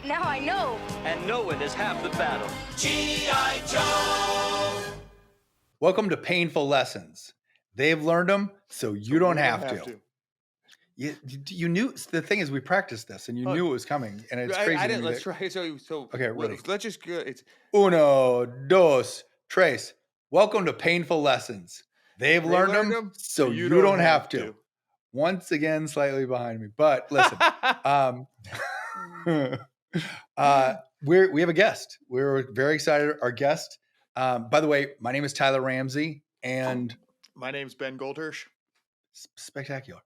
Now I know. And knowing is half the battle. G.I. Joe! Welcome to Painful Lessons. They've learned them, so you don't have to. You knew, the thing is, we practiced this, and you knew it was coming, and it's crazy. I didn't. Let's try. Okay, ready. Let's just go. It's Uno, dos, tres. Welcome to Painful Lessons. They've learned them, so you don't have to. Once again, slightly behind me, but listen. We have a guest. We're very excited. Our guest. By the way, my name is Tyler Ramsey, and my name's Ben Goldhirsch. Spectacular.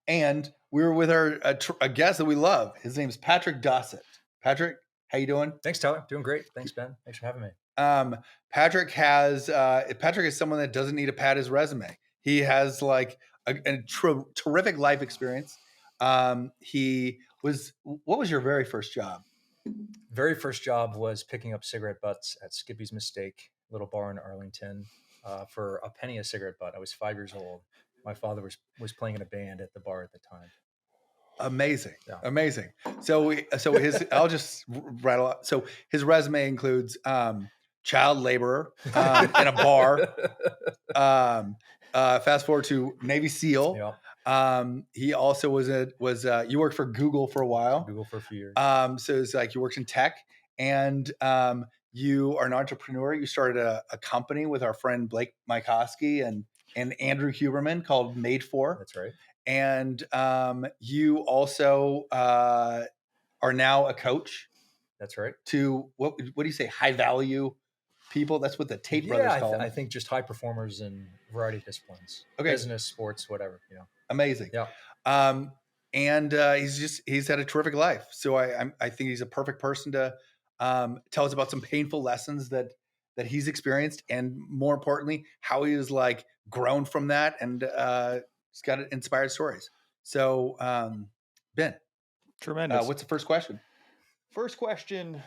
And we were with a guest that we love. His name's Patrick Dossett. Patrick, how you doing? Thanks, Tyler. Doing great. Thanks, Ben. Thanks for having me. Patrick is someone that doesn't need to pad his resume. He has like a terrific life experience. What was your very first job? Very first job was picking up cigarette butts at Skippy's Mistake, little bar in Arlington, for a penny a cigarette butt. I was 5 years old. My father was playing in a band at the bar at the time. Amazing. Yeah. Amazing. So I'll just rattle out. So his resume includes child laborer in a bar. Fast forward to Navy SEAL. Yep. He also you worked for Google for a while. Google for a few years. So it's like you worked in tech, and you are an entrepreneur. You started a company with our friend Blake Mykoski and Andrew Huberman called Made For. That's right. And you also are now a coach. That's right. To what do you say? High value people. That's what the Tate brothers call them. I think just high performers in a variety of disciplines. Okay. Business, sports, whatever. Amazing. Yeah. And he's had a terrific life. So I think he's a perfect person to tell us about some painful lessons that he's experienced, and more importantly, how he has like grown from that, and he's got inspired stories. So Ben, tremendous. What's the first question? First question,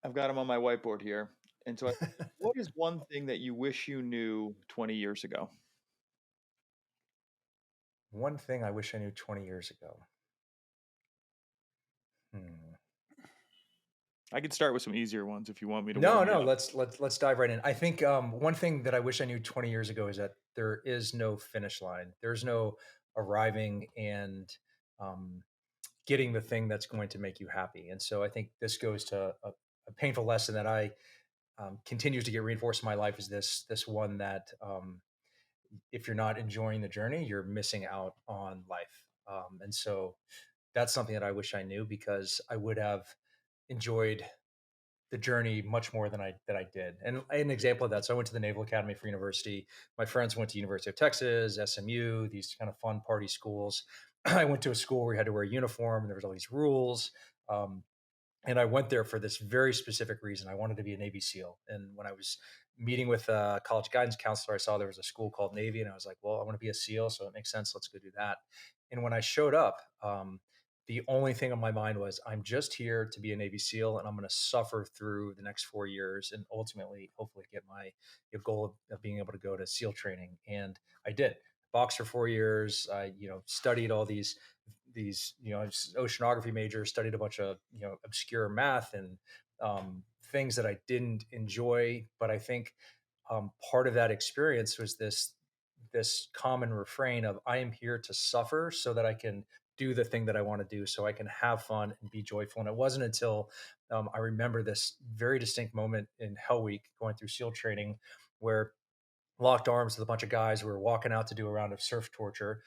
I've got them on my whiteboard here. And so what is one thing that you wish you knew 20 years ago? One thing I wish I knew 20 years ago. I could start with some easier ones if you want me to. No. Let's dive right in. I think one thing that I wish I knew 20 years ago is that there is no finish line. There's no arriving and getting the thing that's going to make you happy. And so I think this goes to a painful lesson that I continues to get reinforced in my life, is this one that if you're not enjoying the journey, you're missing out on life. And so that's something that I wish I knew, because I would have enjoyed the journey much more than I did. And an example of that, so I went to the Naval Academy for university. My friends went to University of Texas, SMU, these kind of fun party schools. I went to a school where you had to wear a uniform, and there was all these rules. And I went there for this very specific reason. I wanted to be a Navy SEAL. And when I was meeting with a college guidance counselor, I saw there was a school called Navy, and I was like, well, I want to be a SEAL, so it makes sense. Let's go do that. And when I showed up, the only thing on my mind was, I'm just here to be a Navy SEAL, and I'm going to suffer through the next 4 years and ultimately, hopefully, get my goal of being able to go to SEAL training. And I did. Boxed for 4 years. I, studied all these oceanography major, studied a bunch of, obscure math and things that I didn't enjoy. But I think part of that experience was this common refrain of, I am here to suffer so that I can do the thing that I want to do, so I can have fun and be joyful. And it wasn't until I remember this very distinct moment in Hell Week, going through SEAL training, where locked arms with a bunch of guys who were walking out to do a round of surf torture,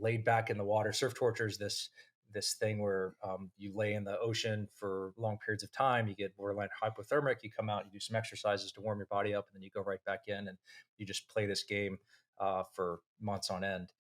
laid back in the water. Surf torture is this thing where you lay in the ocean for long periods of time. You get borderline hypothermic. You come out, you do some exercises to warm your body up, and then you go right back in, and you just play this game for months on end.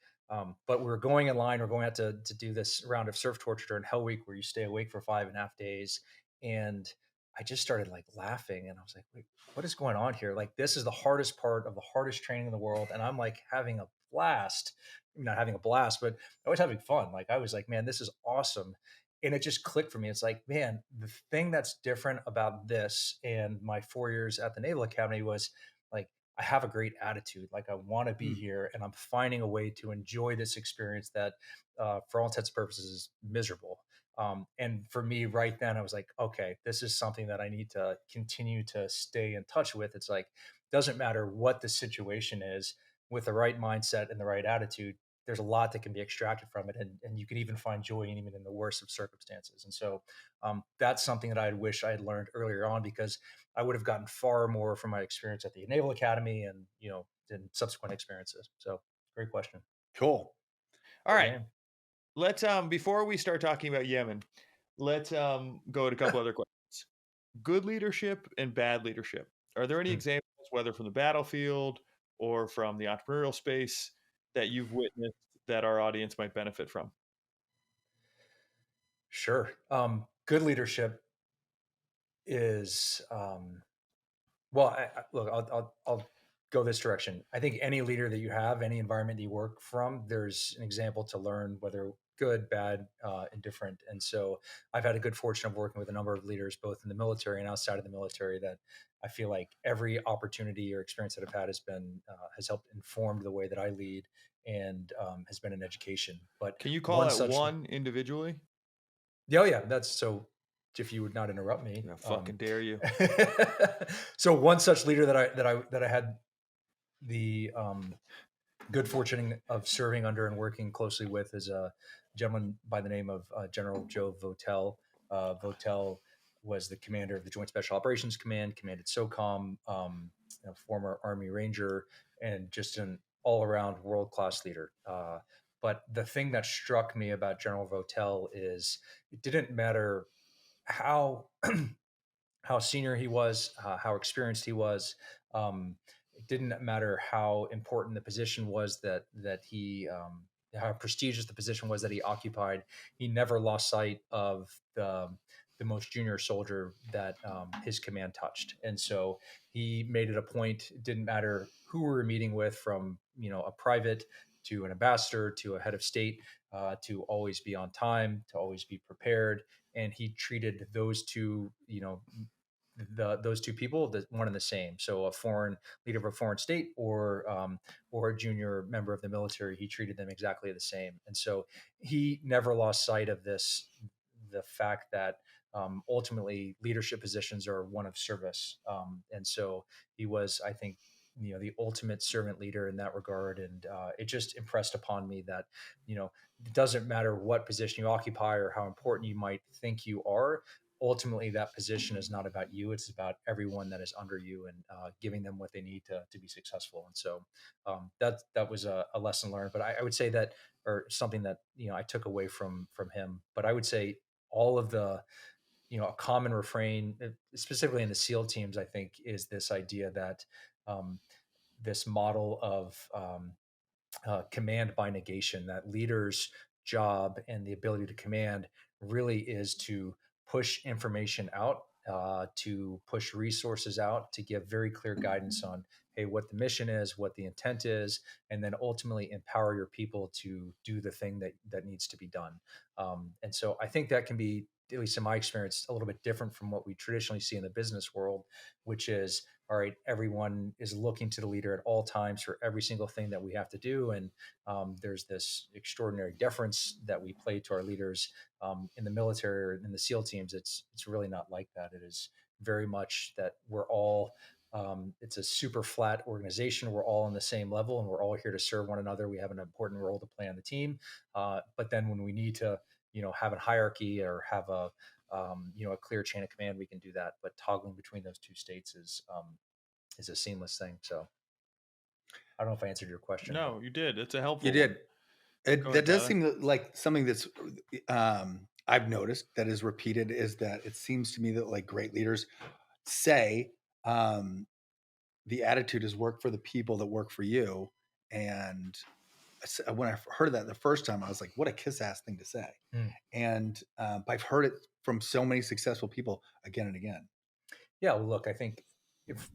But we're going in line. We're going out to do this round of surf torture during Hell Week, where you stay awake for 5.5 days. And I just started like laughing, and I was like, wait, what is going on here? Like, this is the hardest part of the hardest training in the world. And I'm like having a blast. Not having a blast, but I was having fun. Like, I was like, man, this is awesome. And it just clicked for me. It's like, man, the thing that's different about this and my 4 years at the Naval Academy was like, I have a great attitude. Like, I want to be here, and I'm finding a way to enjoy this experience that, for all intents and purposes, is miserable. And for me, right then, I was like, okay, this is something that I need to continue to stay in touch with. It's like, doesn't matter what the situation is, with the right mindset and the right attitude, there's a lot that can be extracted from it. And you can even find joy even in the worst of circumstances. And so that's something that I wish I had learned earlier on, because I would have gotten far more from my experience at the Naval Academy and, and subsequent experiences. So great question. Cool. All right. Yeah. Let's before we start talking about Yemen, let's go to a couple other questions. Good leadership and bad leadership. Are there any Hmm. examples, whether from the battlefield or from the entrepreneurial space, that you've witnessed that our audience might benefit from? Sure. Good leadership is well. Look, I'll go this direction. I think any leader that you have, any environment that you work from, there's an example to learn, whether good, bad, indifferent. And so I've had a good fortune of working with a number of leaders, both in the military and outside of the military, that I feel like every opportunity or experience that I've had has helped inform the way that I lead, and has been an education. But Can you call one out such, one individually? yeah, oh yeah, that's so. If you would not interrupt me, Yeah, fucking dare you. so one such leader that I had the good fortune of serving under and working closely with is a gentleman by the name of General Joe Votel. Votel was the commander of the Joint Special Operations Command, commanded SOCOM, former Army Ranger, and just an all-around world-class leader. But the thing that struck me about General Votel is it didn't matter how how senior he was, how experienced he was. It didn't matter how important the position was that he, how prestigious the position was that he occupied. He never lost sight of the most junior soldier that his command touched, and so he made it a point. It didn't matter who we were meeting with, from a private to an ambassador to a head of state, to always be on time, to always be prepared. And he treated those two, those two people, the one and the same. So a foreign leader of a foreign state, or a junior member of the military, he treated them exactly the same. And so he never lost sight of the fact that ultimately leadership positions are one of service. And so he was, I think, the ultimate servant leader in that regard. And it just impressed upon me that, it doesn't matter what position you occupy or how important you might think you are. Ultimately, that position is not about you. It's about everyone that is under you, and giving them what they need to be successful. And so that was a lesson learned. But I would say that, or something that I took away from him. But I would say all of the a common refrain, specifically in the SEAL teams, I think, is this idea that this model of command by negation, that leaders' job and the ability to command really is to push information out, to push resources out, to give very clear guidance on, hey, what the mission is, what the intent is, and then ultimately empower your people to do the thing that needs to be done. And so I think that can be, at least in my experience, a little bit different from what we traditionally see in the business world, which is, all right, everyone is looking to the leader at all times for every single thing that we have to do. And there's this extraordinary deference that we play to our leaders. In the military or in the SEAL teams, it's really not like that. It is very much that we're all, it's a super flat organization. We're all on the same level, and we're all here to serve one another. We have an important role to play on the team. But then when we need to, have a hierarchy or have a clear chain of command, we can do that. But toggling between those two states is a seamless thing. So I don't know if I answered your question. No, you did. It's a helpful You did. Go That ahead, does Tyler. seem like something that's I've noticed that is repeated, is that it seems to me that like great leaders say the attitude is work for the people that work for you. And when I heard that the first time, I was like, what a kiss ass thing to say. Mm. And I've heard it from so many successful people again and again. Yeah. Well, look, I think if,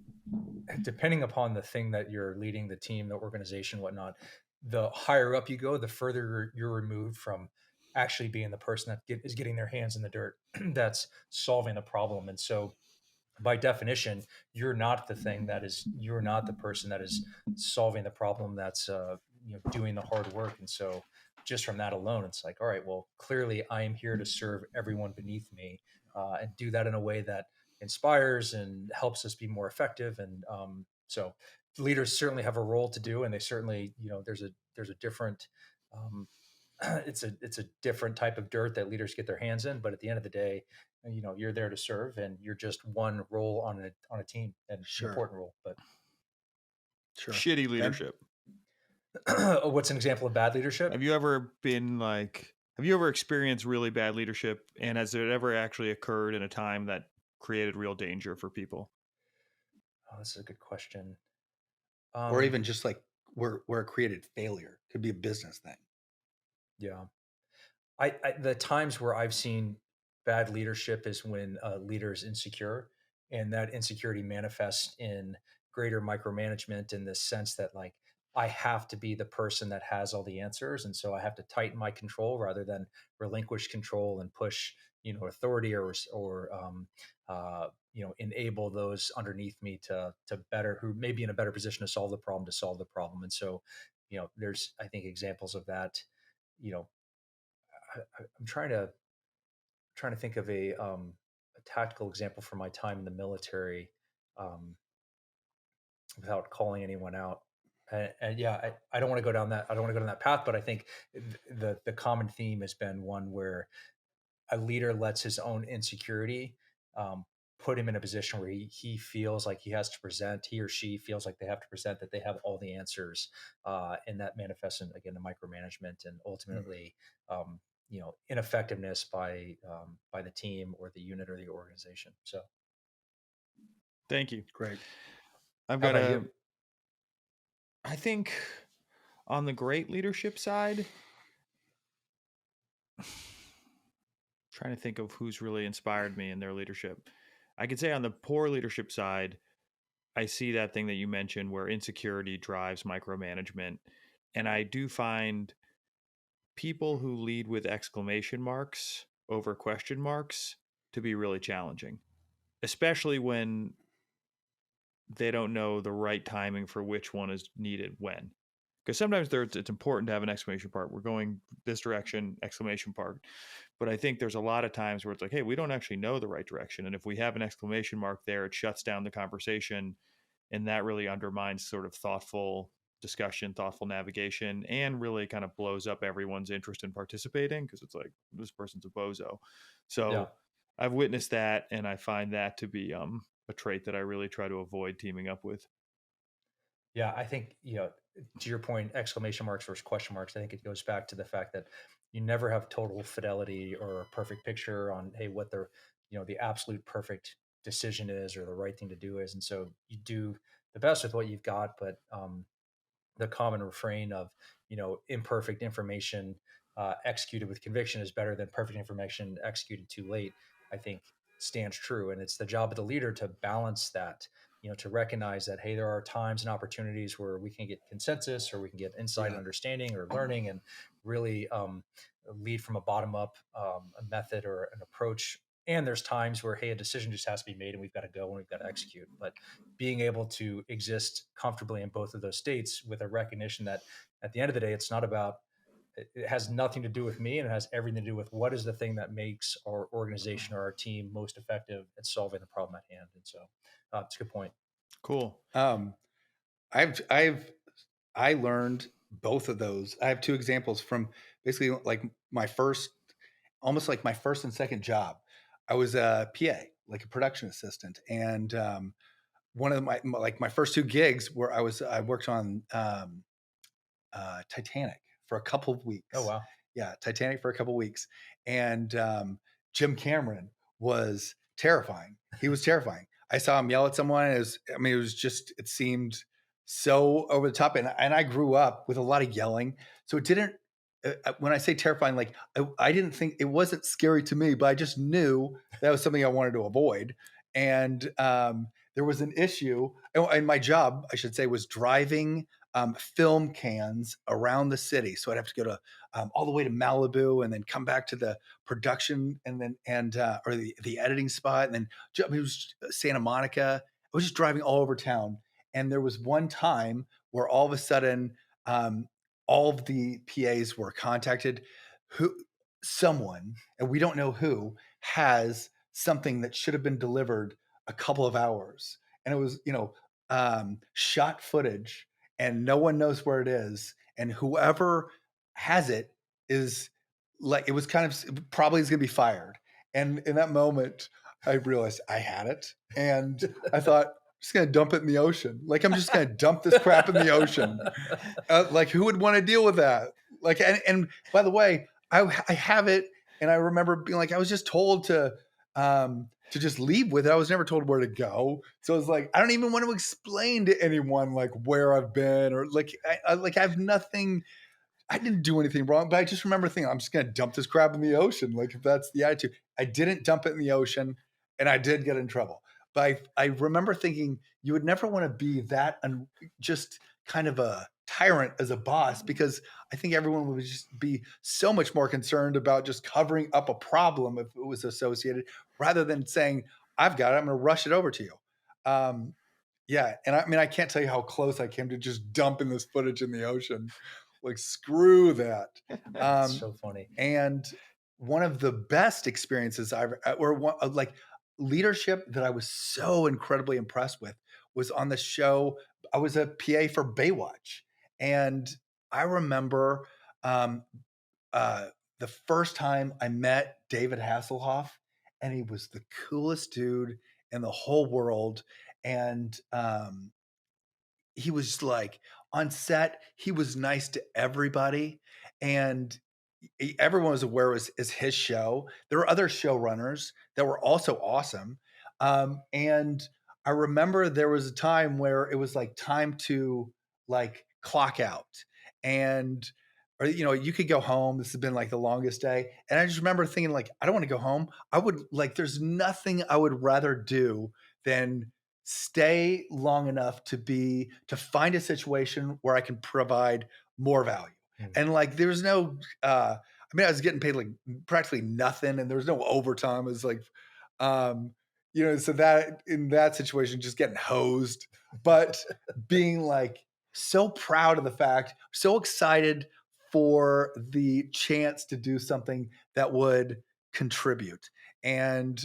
depending upon the thing that you're leading, the team, the organization, whatnot, the higher up you go, the further you're removed from actually being the person that is getting their hands in the dirt, that's solving the problem. And so by definition, you're not you're not the person that is solving the problem, that's doing the hard work. And so just from that alone, it's like, all right, well, clearly I am here to serve everyone beneath me, and do that in a way that inspires and helps us be more effective. And so leaders certainly have a role to do, and they certainly, there's a different, um, it's a different type of dirt that leaders get their hands in. But at the end of the day, you're there to serve, and you're just one role on a team, and an Sure. important role. But Sure. Shitty leadership. what's an example of bad leadership? Have you ever experienced really bad leadership, and has it ever actually occurred in a time that created real danger for people? Oh, this is a good question. Or even just like where it created failure. Could be a business thing. Yeah. The times where I've seen bad leadership is when a leader is insecure, and that insecurity manifests in greater micromanagement, in the sense that, like, I have to be the person that has all the answers, and so I have to tighten my control rather than relinquish control and push, authority, or enable those underneath me to better, who may be in a better position to solve the problem, to solve the problem. And so, there's, I think, examples of that. You know, I'm trying to think of a tactical example from my time in the military, um, without calling anyone out. And yeah, I don't want to go down that. I don't want to go down that path. But I think the common theme has been one where a leader lets his own insecurity, um, put him in a position where he feels like he or she feels like they have to present that they have all the answers, and that manifests in, again, the micromanagement, and ultimately, ineffectiveness by the team or the unit or the organization. So, Thank you. Great. I've how got about you? I think on the great leadership side, trying to think of who's really inspired me in their leadership. I could say on the poor leadership side, I see that thing that you mentioned where insecurity drives micromanagement. And I do find people who lead with exclamation marks over question marks to be really challenging, especially when they don't know the right timing for which one is needed when. Because sometimes it's important to have an exclamation part. We're going this direction, exclamation part. But I think there's a lot of times where it's like, hey, we don't actually know the right direction. And if we have an exclamation mark there, it shuts down the conversation. And that really undermines sort of thoughtful discussion, thoughtful navigation, and really kind of blows up everyone's interest in participating, because it's like, this person's a bozo. So Yeah. I've witnessed that, and I find that to be a trait that I really try to avoid teaming up with. Yeah, I think, to your point, exclamation marks versus question marks, I think it goes back to the fact that you never have total fidelity or a perfect picture on, hey, what the absolute perfect decision is, or the right thing to do is. And so you do the best with what you've got. But the common refrain of, imperfect information executed with conviction is better than perfect information executed too late, I think stands true. And it's the job of the leader to balance that, to recognize that, hey, there are times and opportunities where we can get consensus, or we can get insight and understanding or learning, and really lead from a bottom up a method or an approach. And there's times where, hey, a decision just has to be made, and we've got to go and we've got to execute. But being able to exist comfortably in both of those states, with a recognition that at the end of the day, it's not about, it has nothing to do with me, and it has everything to do with what is the thing that makes our organization or our team most effective at solving the problem at hand. And so it's a good point. Cool. I learned both of those. I have two examples from basically like almost like my first and second job. I was a PA, like a production assistant, and one of my first two gigs where I worked on Titanic for a couple of weeks. Oh, wow. Yeah, Titanic for a couple of weeks, and Jim Cameron was terrifying. He was terrifying. I saw him yell at someone. It seemed so over the top, and I grew up with a lot of yelling, so it didn't. When I say terrifying, like I didn't think it wasn't scary to me, but I just knew that was something I wanted to avoid. And there was an issue, and my job, I should say, was driving film cans around the city. So I'd have to go to all the way to Malibu, and then come back to the production, and then or the editing spot, and then it was Santa Monica. I was just driving all over town, and there was one time where all of a sudden all of the PAs were contacted. Who someone, and we don't know who, has something that should have been delivered a couple of hours, and it was shot footage, and no one knows where it is, and whoever has it is like, it was kind of probably is going to be fired. And in that moment, I realized I had it, and I thought, I'm just going to dump it in the ocean. Like, I'm just going to dump this crap in the ocean. Like, who would want to deal with that? Like, and by the way, I have it, and I remember being like, I was just told to just leave with it. I was never told where to go, so I was like, I don't even want to explain to anyone like where I've been, or like I have nothing. I didn't do anything wrong, but I just remember thinking, I'm just going to dump this crap in the ocean. Like, if that's the attitude, I didn't dump it in the ocean, and I did get in trouble. But I remember thinking, you would never want to be that just kind of a tyrant as a boss, because I think everyone would just be so much more concerned about just covering up a problem if it was associated, rather than saying, I've got it, I'm going to rush it over to you. Yeah. And I mean, I can't tell you how close I came to just dumping this footage in the ocean. Like, screw that. That's so funny. And one of the best experiences like leadership that I was so incredibly impressed with was on the show. I was a PA for Baywatch. And I remember the first time I met David Hasselhoff, and he was the coolest dude in the whole world. And he was like, on set, he was nice to everybody, and everyone was aware it was his show. There were other showrunners that were also awesome, and I remember there was a time where it was like time to like clock out, and or you could go home. This has been like the longest day, and I just remember thinking, like, I don't want to go home. I would like, there's nothing I would rather do than stay long enough to find a situation where I can provide more value. And like, there was no I mean, I was getting paid like practically nothing, and there was no overtime. It was like so that in that situation, just getting hosed, but being like so proud of the fact, so excited for the chance to do something that would contribute. And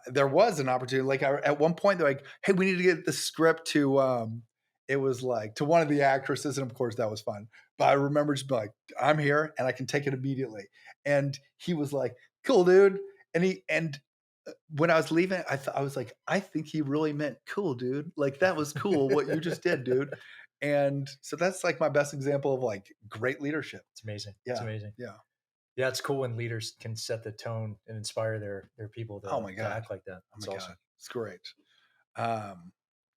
there was an opportunity. Like, at one point, they're like, "Hey, we need to get the script to." It was like, to one of the actresses, and of course that was fun. But I remember just being like, "I'm here, and I can take it immediately." And he was like, "Cool, dude." And when I was leaving, I was like, I think he really meant cool, dude. Like, that was cool what you just did, dude. And so that's like my best example of like great leadership. It's amazing. Yeah. It's amazing. Yeah. Yeah, it's cool when leaders can set the tone and inspire their people to, Oh my to God. act like that. That's awesome. God. It's great.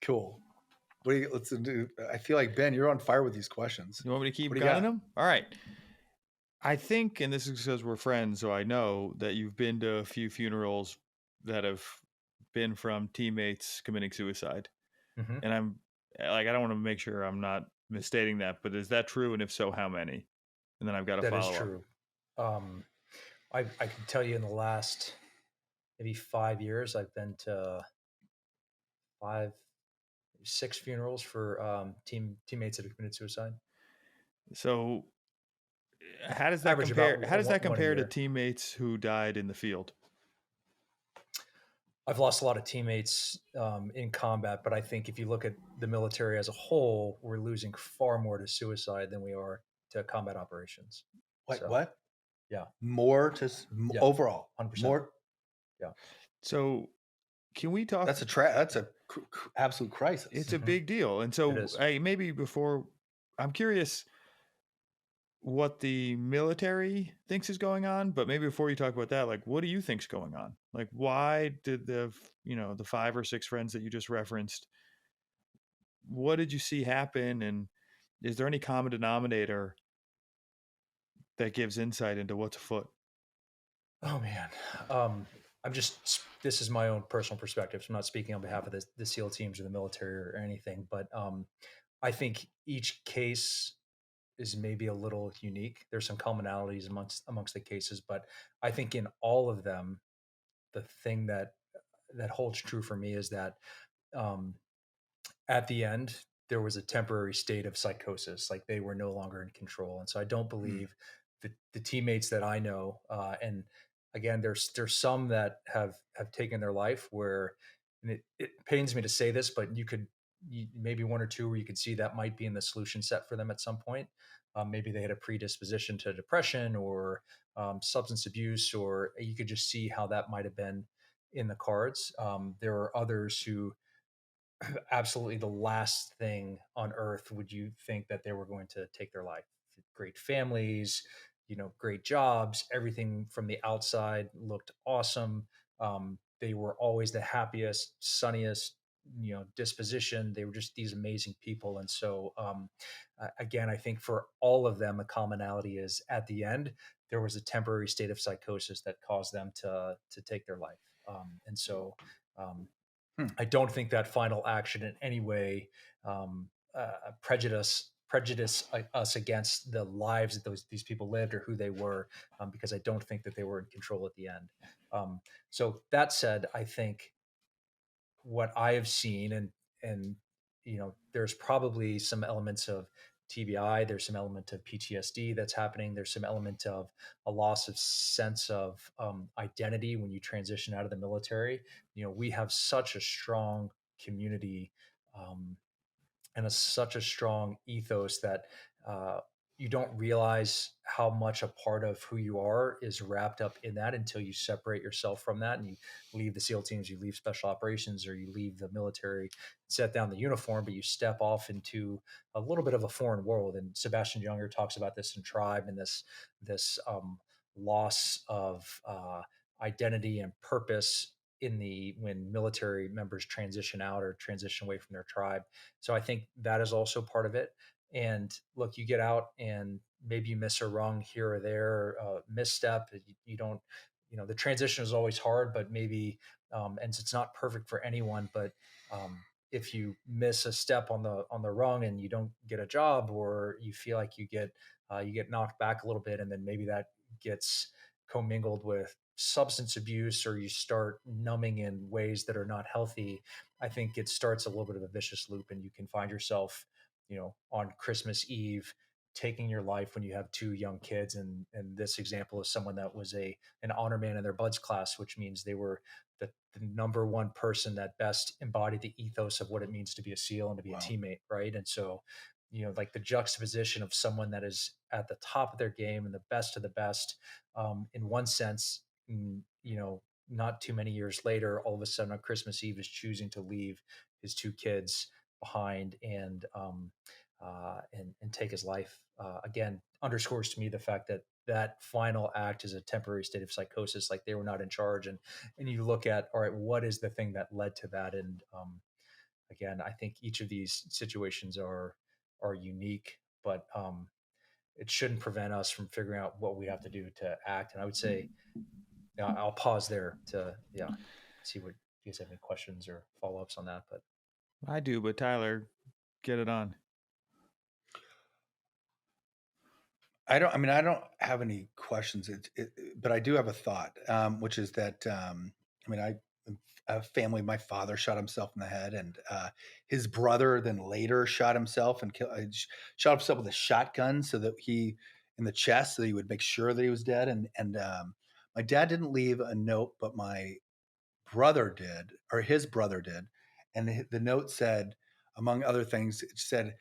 Cool. Let's do. I feel like, Ben, you're on fire with these questions. You want me to keep What do you gunning got? them? All right. I think, and this is because we're friends, so I know that you've been to a few funerals that have been from teammates committing suicide. Mhm. And I'm like, I don't want to make sure I'm not misstating that, but is that true? And if so, how many? And then I've got a That is follow up. true. I can tell you in the last maybe 5 years, I've been to 6 funerals for teammates that have committed suicide. So how does that Average compare? about How does that one a compare to year. teammates who died in the field? I've lost a lot of teammates in combat, but I think if you look at the military as a whole, we're losing far more to suicide than we are to combat operations. What? So, What? Yeah. More Yeah. overall. 100%. More. Yeah. So can we talk? That's a absolute crisis. It's a big deal. And so maybe before, I'm curious what the military thinks is going on, but maybe before you talk about that, like, what do you think's going on? Like, why did the 5 or 6 friends that you just referenced, what did you see happen? And is there any common denominator that gives insight into what's afoot? Oh man. This is my own personal perspective. So I'm not speaking on behalf of the SEAL teams or the military or anything, but I think each case is maybe a little unique. There's some commonalities amongst the cases, but I think in all of them, the thing that holds true for me is that at the end, there was a temporary state of psychosis, like they were no longer in control. And so I don't Hmm. believe the teammates that I know, and again, there's some that have taken their life where, and it pains me to say this, but maybe one or two where you could see that might be in the solution set for them at some point. Maybe they had a predisposition to depression or substance abuse, or you could just see how that might have been in the cards. There are others who absolutely the last thing on earth would you think that they were going to take their life. Great families, great jobs, everything from the outside looked awesome. They were always the happiest, sunniest, disposition. They were just these amazing people. And so, again, I think for all of them, a commonality is at the end, there was a temporary state of psychosis that caused them to take their life. And so, um, Hmm. I don't think that final action in any way prejudice us against the lives that these people lived or who they were, because I don't think that they were in control at the end. So that said, I think what I have seen, and there's probably some elements of TBI, there's some element of PTSD that's happening, there's some element of a loss of sense of identity when you transition out of the military. We have such a strong community, um, and such a strong ethos that uh, you don't realize how much a part of who you are is wrapped up in that until you separate yourself from that and you leave the SEAL teams, you leave special operations, or you leave the military, set down the uniform, but you step off into a little bit of a foreign world. And Sebastian Junger talks about this in Tribe, and this loss of identity and purpose when military members transition out or transition away from their tribe. So I think that is also part of it. And look, you get out and maybe you miss a rung here or there, misstep. You don't, the transition is always hard, but maybe, and it's not perfect for anyone, but if you miss a step on the rung and you don't get a job, or you feel like you get knocked back a little bit, and then maybe that gets commingled with substance abuse, or you start numbing in ways that are not healthy, I think it starts a little bit of a vicious loop, and you can find yourself, on Christmas Eve taking your life when you have two young kids. And this example is someone that was an honor man in their buds class, which means they were the number one person that best embodied the ethos of what it means to be a SEAL and to be a Wow. teammate, right? And so, like the juxtaposition of someone that is at the top of their game and the best of the best, in one sense, not too many years later, all of a sudden on Christmas Eve is choosing to leave his two kids behind and take his life. Again, underscores to me the fact that that final act is a temporary state of psychosis, like they were not in charge. And you look at, all right, what is the thing that led to that? And again, I think each of these situations are unique, but it shouldn't prevent us from figuring out what we have to do to act. And I would say, I'll pause there to see what you guys have any questions or follow ups on that. But I do, but Tyler, get it on. I don't have any questions, but I do have a thought, which is that, I a family, my father shot himself in the head, and his brother then later shot himself and shot himself with a shotgun so that in the chest, so that he would make sure that he was dead. And my dad didn't leave a note, but my brother did, or his brother did. And the note said, among other things, it said,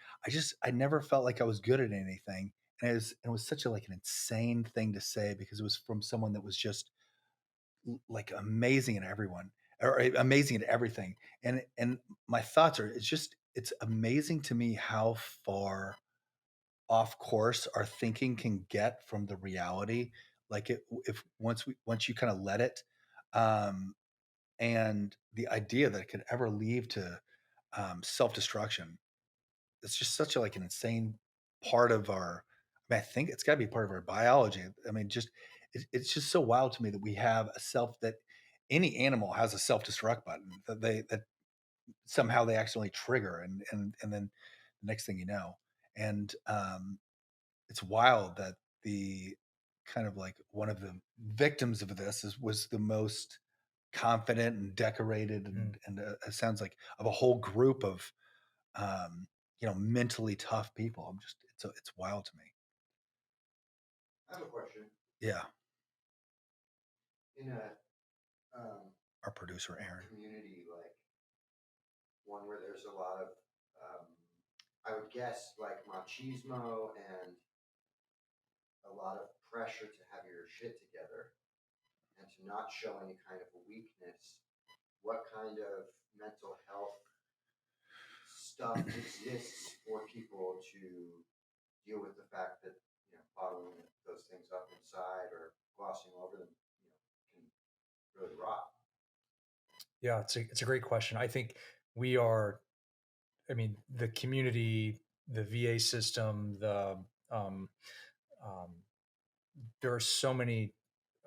I never felt like I was good at anything. And it was such like an insane thing to say, because it was from someone that was just like amazing at everyone, or amazing at everything. And my thoughts are, it's amazing to me how far off course our thinking can get from the reality. Like if once you kind of let it, um, and the idea that it could ever lead to self-destruction, it's just such like an insane part of our, I think it's got to be part of our biology. It's just so wild to me that we have that any animal has a self-destruct button that somehow they accidentally trigger, and then the next thing you know. And it's wild that the kind of like one of the victims of this was the most confident and decorated, and it sounds like of a whole group of mentally tough people. It's wild to me. I have a question. Yeah. In Our producer, a Aaron. community like one where there's a lot of, I would guess, like machismo and a lot of pressure to have your shit together and to not show any kind of a weakness, what kind of mental health stuff exists for people to deal with the fact that, bottling those things up inside or glossing over them, can really rot? Yeah, it's a great question. I think we are, I mean, the community, the VA system, um, um, there are so many,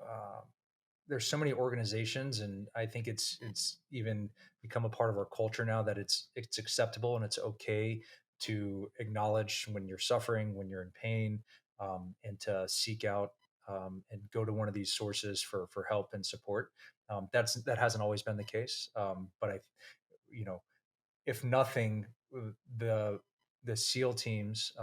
uh, there's so many organizations, and I think it's even become a part of our culture now that it's acceptable and it's okay to acknowledge when you're suffering, when you're in pain, and to seek out and go to one of these sources for help and support. That hasn't always been the case, but you know, if nothing, the the SEAL teams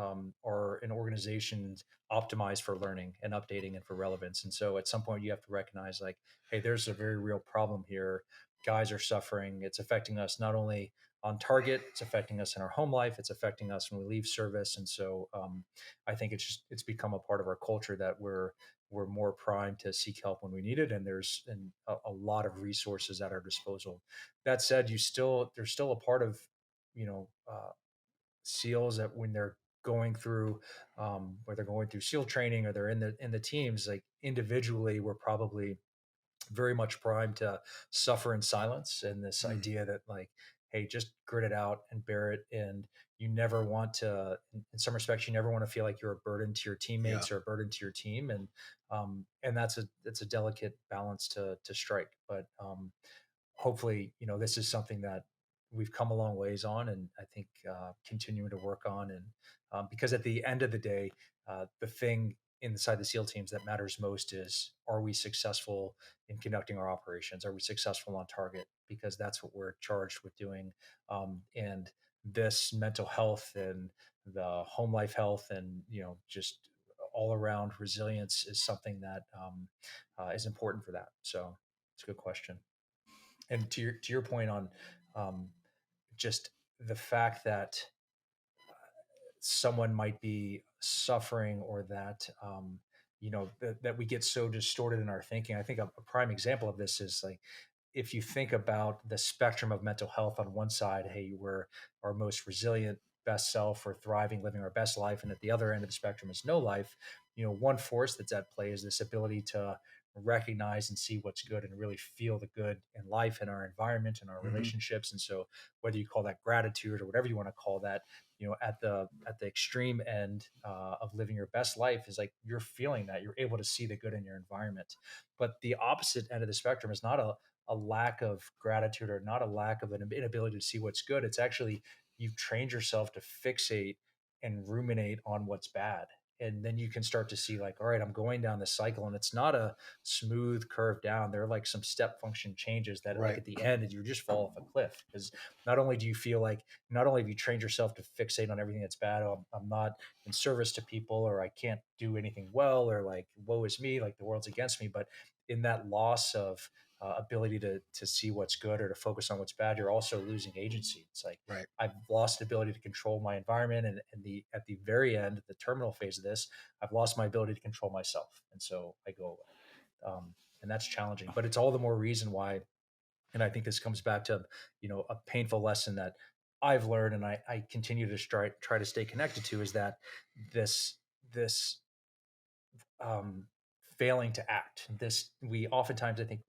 are an organization optimized for learning and updating and for relevance. And so at some point you have to recognize like, hey, there's a very real problem here. Guys are suffering. It's affecting us not only on target, it's affecting us in our home life. It's affecting us when we leave service. And so I think it's become a part of our culture that we're more primed to seek help when we need it. And there's a lot of resources at our disposal. That said, there's still a part of, you know, SEALs that when they're going through where they're going through SEAL training or they're in the teams, like individually, we're probably very much primed to suffer in silence. And this idea that like, hey, just grit it out and bear it. And you never want to, in some respects, you never want to feel like you're a burden to your teammates or a burden to your team. And that's a delicate balance to strike. But hopefully, this is something that we've come a long ways on, and I think continuing to work on. And because at the end of the day, the thing inside the SEAL teams that matters most is: are we successful in conducting our operations? Are we successful on target? Because that's what we're charged with doing. And this mental health and the home life health, and just all around resilience is something that is important for that. So it's a good question. And to your point on um, just the fact that someone might be suffering, or that that we get so distorted in our thinking. I think a prime example of this is like, if you think about the spectrum of mental health, on one side, hey, we're our most resilient best self, we're thriving, living our best life, and at the other end of the spectrum is no life. One force that's at play is this ability to recognize and see what's good and really feel the good in life, in our environment, in our relationships. And so whether you call that gratitude or whatever you want to call that, at the extreme end of living your best life is like, you're feeling that you're able to see the good in your environment. But the opposite end of the spectrum is not a lack of gratitude, or not a lack of an inability to see what's good. It's actually, you've trained yourself to fixate and ruminate on what's bad. And then you can start to see like, all right, I'm going down this cycle, and it's not a smooth curve down. There are like some step function changes that like at the end, you just fall off a cliff. Because not only do you feel like, not only have you trained yourself to fixate on everything that's bad, oh, I'm not in service to people, or I can't do anything well, or like, woe is me, like the world's against me. But in that loss of ability to see what's good or to focus on what's bad, you're also losing agency. It's like, I've lost the ability to control my environment, and at the very end, the terminal phase of this, I've lost my ability to control myself, and so I go away. And that's challenging, but it's all the more reason why. And I think this comes back to a painful lesson that I've learned, and I continue to try to stay connected to, is that this failing to act. This, we oftentimes, I think,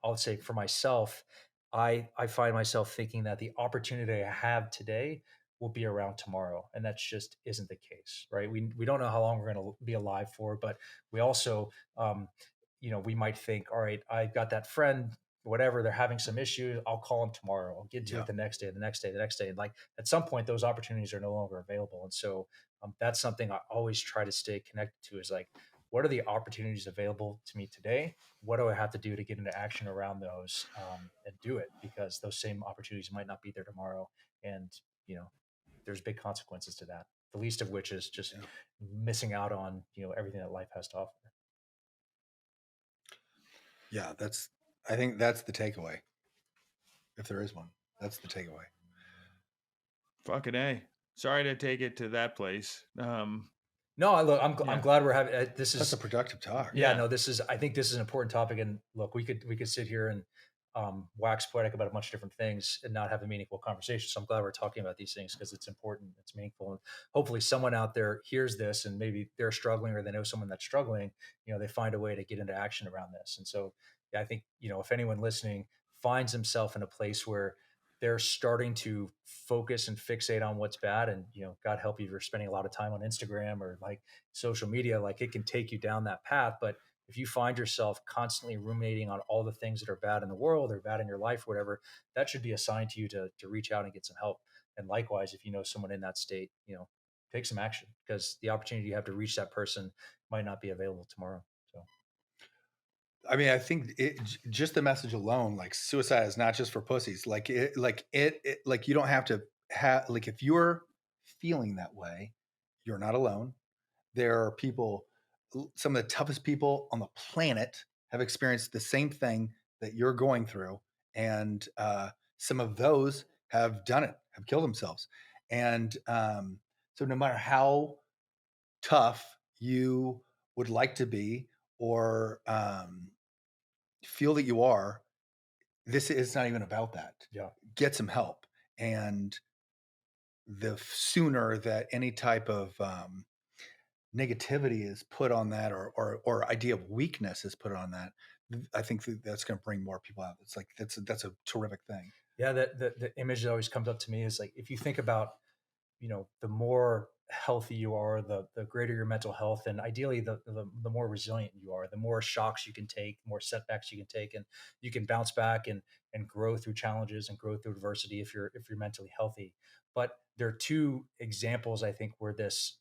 I'll say for myself, I find myself thinking that the opportunity I have today will be around tomorrow, and that just isn't the case, right? We don't know how long we're going to be alive for, but we also, we might think, all right, I got that friend, whatever, they're having some issue, I'll call them tomorrow. I'll get to it the next day, the next day, the next day. And like, at some point, those opportunities are no longer available, and so that's something I always try to stay connected to. Is like, what are the opportunities available to me today? What do I have to do to get into action around those, and do it? Because those same opportunities might not be there tomorrow. And, there's big consequences to that. The least of which is just Yeah. missing out on, everything that life has to offer. Yeah, I think that's the takeaway. If there is one, that's the takeaway. Fucking A. Sorry to take it to that place. No, I'm Yeah. glad we're having this. That's Is a productive talk. yeah, Yeah. no, I think this is an important topic. And look, we could sit here and wax poetic about a bunch of different things and not have a meaningful conversation. So I'm glad we're talking about these things because it's important, it's meaningful, and hopefully someone out there hears this and maybe they're struggling or they know someone that's struggling. They find a way to get into action around this. And so, yeah, I think if anyone listening finds himself in a place where they're starting to focus and fixate on what's bad, and God help you if you're spending a lot of time on Instagram or like social media, like it can take you down that path. But if you find yourself constantly ruminating on all the things that are bad in the world or bad in your life or whatever, that should be a sign to you to reach out and get some help. And likewise, if you know someone in that state, take some action, because the opportunity you have to reach that person might not be available tomorrow. So I mean, I think just the message alone, like suicide is not just for pussies. Like you don't have to have, like, if you're feeling that way, you're not alone. There are people, some of the toughest people on the planet have experienced the same thing that you're going through. And some of those have done it, have killed themselves. And so no matter how tough you would like to be, or feel that you are, this is not even about that. Yeah. Get some help. And the sooner that any type of negativity is put on that, or idea of weakness is put on that, I think that's going to bring more people out. It's like, that's a terrific thing. Yeah, the image that always comes up to me is like, if you think about, the more healthy you are, the greater your mental health, and ideally the more resilient you are, the more shocks you can take, the more setbacks you can take, and you can bounce back and grow through challenges and grow through adversity if you're mentally healthy. But there are two examples, I think, where this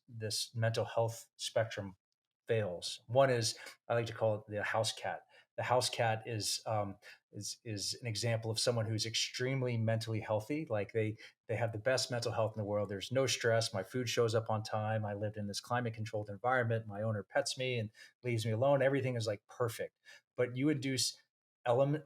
mental health spectrum fails. One is, I like to call it the house cat. The house cat is an example of someone who's extremely mentally healthy. Like they have the best mental health in the world. There's no stress. My food shows up on time. I lived in this climate controlled environment. My owner pets me and leaves me alone. Everything is like perfect. But you induce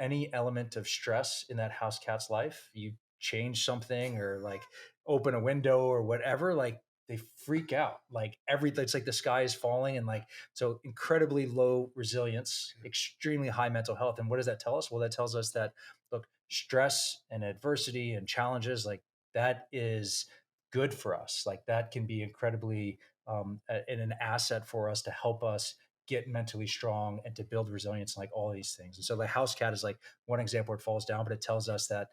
any element of stress in that house cat's life, you change something or like open a window or whatever, like they freak out. Like it's like the sky is falling, and like, so incredibly low resilience, extremely high mental health. And what does that tell us? Well, that tells us that, look, stress and adversity and challenges, like that is good for us. Like that can be incredibly an asset for us to help us get mentally strong and to build resilience, and like all these things. And so the house cat is like one example where it falls down, but it tells us that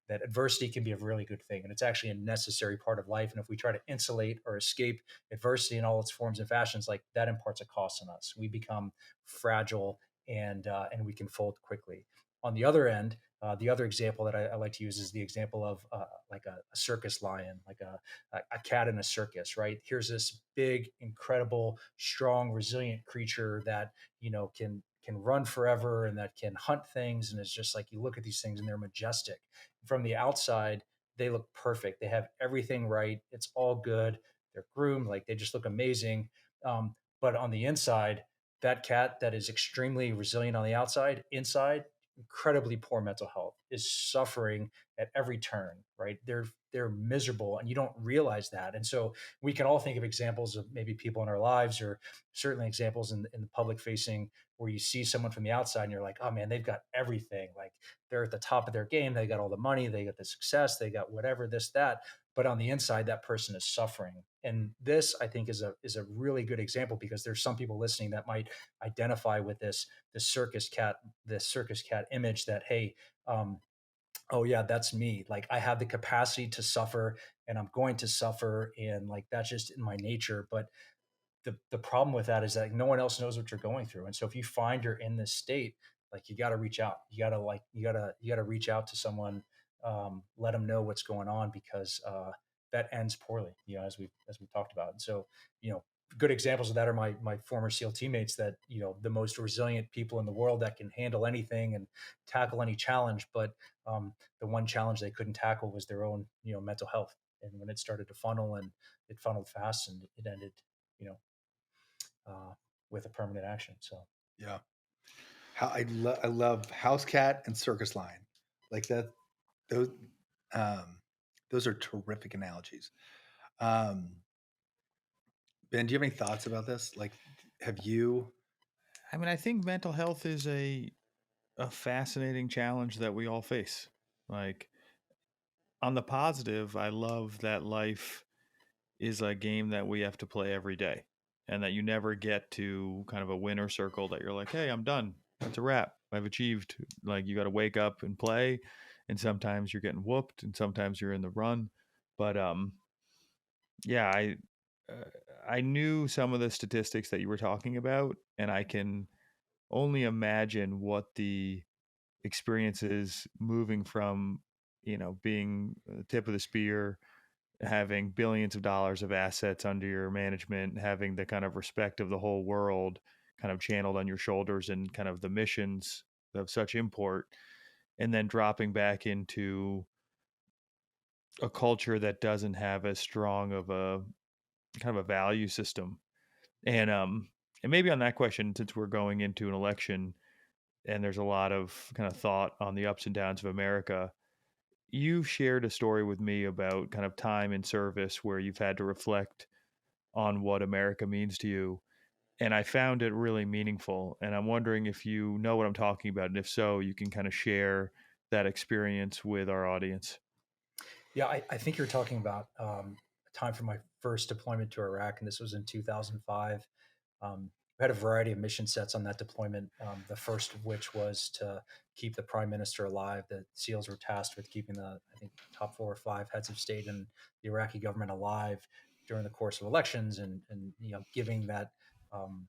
that adversity can be a really good thing, and it's actually a necessary part of life. And if we try to insulate or escape adversity in all its forms and fashions, like that imparts a cost on us. We become fragile, and we can fold quickly. On the other end, the other example that I like to use is the example of like a circus lion, like a cat in a circus, right? Here's this big, incredible, strong, resilient creature that can run forever and that can hunt things, and it's just like, you look at these things and they're majestic. From the outside, they look perfect. They have everything right. It's all good. They're groomed, like they just look amazing. But on the inside, that cat that is extremely resilient on the outside, inside, incredibly poor mental health, is suffering at every turn, right? They're miserable, and you don't realize that. And so we can all think of examples of maybe people in our lives, or certainly examples in the public facing, where you see someone from the outside and you're like, oh man, they've got everything. Like they're at the top of their game. They got all the money, they got the success, they got whatever, this, that. But on the inside, that person is suffering. And this, I think, is a really good example, because there's some people listening that might identify with this circus cat image that, hey, oh yeah, that's me. Like I have the capacity to suffer, and I'm going to suffer, and like that's just in my nature. But the problem with that is that no one else knows what you're going through. And so if you find you're in this state, like you got to reach out. You got to reach out to someone, let them know what's going on, because that ends poorly, as we talked about. And so, good examples of that are my former SEAL teammates, that, the most resilient people in the world that can handle anything and tackle any challenge. But the one challenge they couldn't tackle was their own, mental health. And when it started to funnel, and it funneled fast, and it ended, you know, with a permanent action. So Yeah. I love house cat and circus lion, like that. Those um, those are terrific analogies. Um, Ben, do you have any thoughts about this? Like, have you? I mean, I think mental health is a fascinating challenge that we all face. Like, on the positive, I love that life is a game that we have to play every day, and that you never get to kind of a winner circle that you're like, hey, I'm done. That's a wrap. I've achieved. Like, you got to wake up and play, and sometimes you're getting whooped, and sometimes you're in the run. But yeah, uh, I knew some of the statistics that you were talking about, and I can only imagine what the experience is moving from, being the tip of the spear, having billions of dollars of assets under your management, having the kind of respect of the whole world kind of channeled on your shoulders, and kind of the missions of such import, and then dropping back into a culture that doesn't have as strong of a kind of a value system. And maybe on that question, since we're going into an election and there's a lot of kind of thought on the ups and downs of America, you shared a story with me about kind of time in service where you've had to reflect on what America means to you. And I found it really meaningful. And I'm wondering if you know what I'm talking about. And if so, you can kind of share that experience with our audience. yeah, I think you're talking about a time for my first deployment to Iraq, and this was in 2005. We had a variety of mission sets on that deployment. The first of which was to keep the prime minister alive. The SEALs were tasked with keeping I think, top 4 or 5 heads of state in the Iraqi government alive during the course of elections, and um,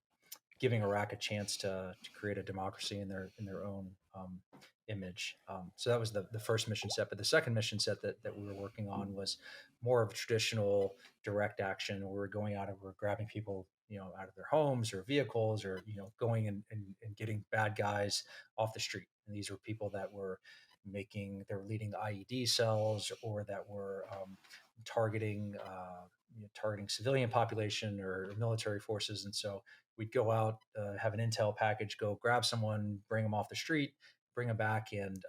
giving Iraq a chance to create a democracy in their own image. So that was the first mission set. But the second mission set that we were working on was more of a traditional direct action, where we're going out and we're grabbing people, out of their homes or vehicles, or going and getting bad guys off the street. And these were people that were they were leading IED cells, or that were targeting targeting civilian population or military forces. And so we'd go out, have an intel package, go grab someone, bring them off the street, bring them back. And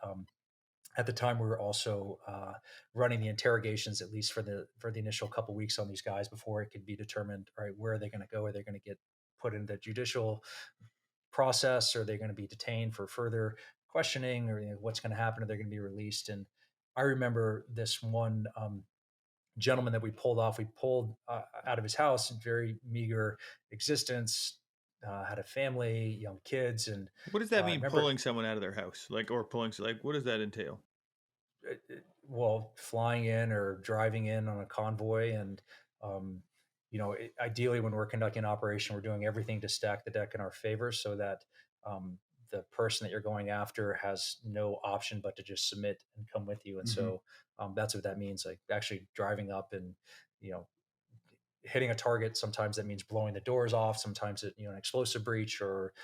at the time, we were also running the interrogations, at least for the initial couple weeks, on these guys before it could be determined, all right, where are they going to go? Are they going to get put in the judicial process? Are they going to be detained for further questioning? Or what's going to happen? Are they going to be released? And I remember this one gentleman that we pulled out of his house, very meager existence, had a family, young kids. And What does that I mean, remember, pulling someone out of their house? Like, or pulling, like, what does that entail? well, flying in or driving in on a convoy. And um, ideally, when we're conducting an operation, we're doing everything to stack the deck in our favor, so that um, the person that you're going after has no option but to just submit and come with you. And Mhm. so that's what that means, like actually driving up and you know hitting a target. Sometimes that means blowing the doors off, sometimes an explosive breach, or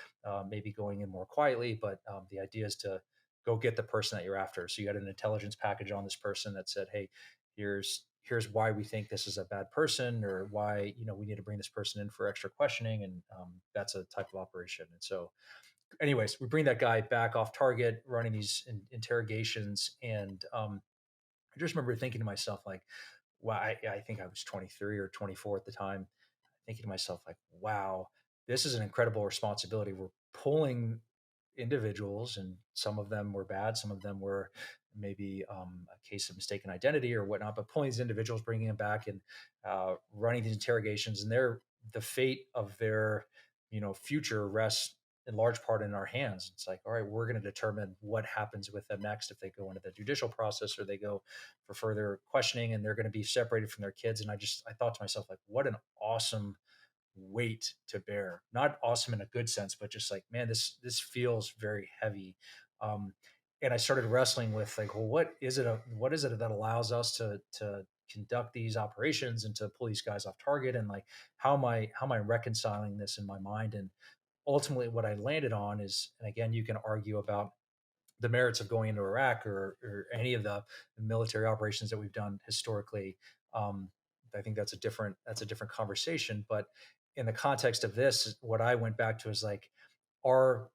maybe going in more quietly. But the idea is to go get the person that you're after. So you got an intelligence package on this person that said, hey, here's why we think this is a bad person, or why we need to bring this person in for extra questioning. And that's a type of operation. And so anyways, we bring that guy back off target, running these interrogations. And I just remember thinking to myself, like, wow, I think I was 23 or 24 at the time, thinking to myself, like, wow, this is an incredible responsibility. We're pulling individuals, and some of them were bad, some of them were maybe a case of mistaken identity or whatnot, but pulling these individuals, bringing them back, and running these interrogations, and the fate of their future rests in large part in our hands. It's like, all right, we're going to determine what happens with them next, if they go into the judicial process or they go for further questioning, and they're going to be separated from their kids. And I thought to myself, like, what an awesome weight to bear. Not awesome in a good sense, but just like, man, this feels very heavy. um and I started wrestling with, like, well, what is it that allows us to conduct these operations and to pull these guys off target? And like, how am I reconciling this in my mind? And ultimately what I landed on is, and again, you can argue about the merits of going into Iraq, or any of the military operations that we've done historically. I think that's a different conversation. But in the context of this, what I went back to is like our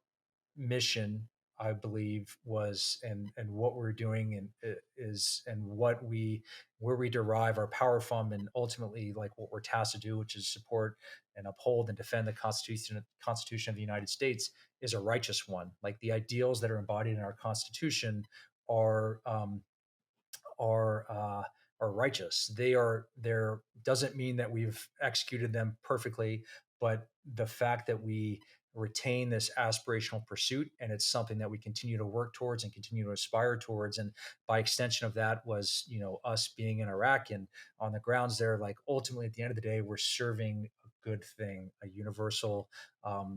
mission, I believe, was and what we're doing and is and what we where we derive our power from, and ultimately like what we're tasked to do, which is support and uphold and defend the Constitution of the United States, is a righteous one. Like the ideals that are embodied in our Constitution are are uh, are righteous. There doesn't mean that we've executed them perfectly, but the fact that we retain this aspirational pursuit, and it's something that we continue to work towards and continue to aspire towards, and by extension of that was us being in Iraq and on the grounds there, like ultimately at the end of the day we're serving a good thing, a universal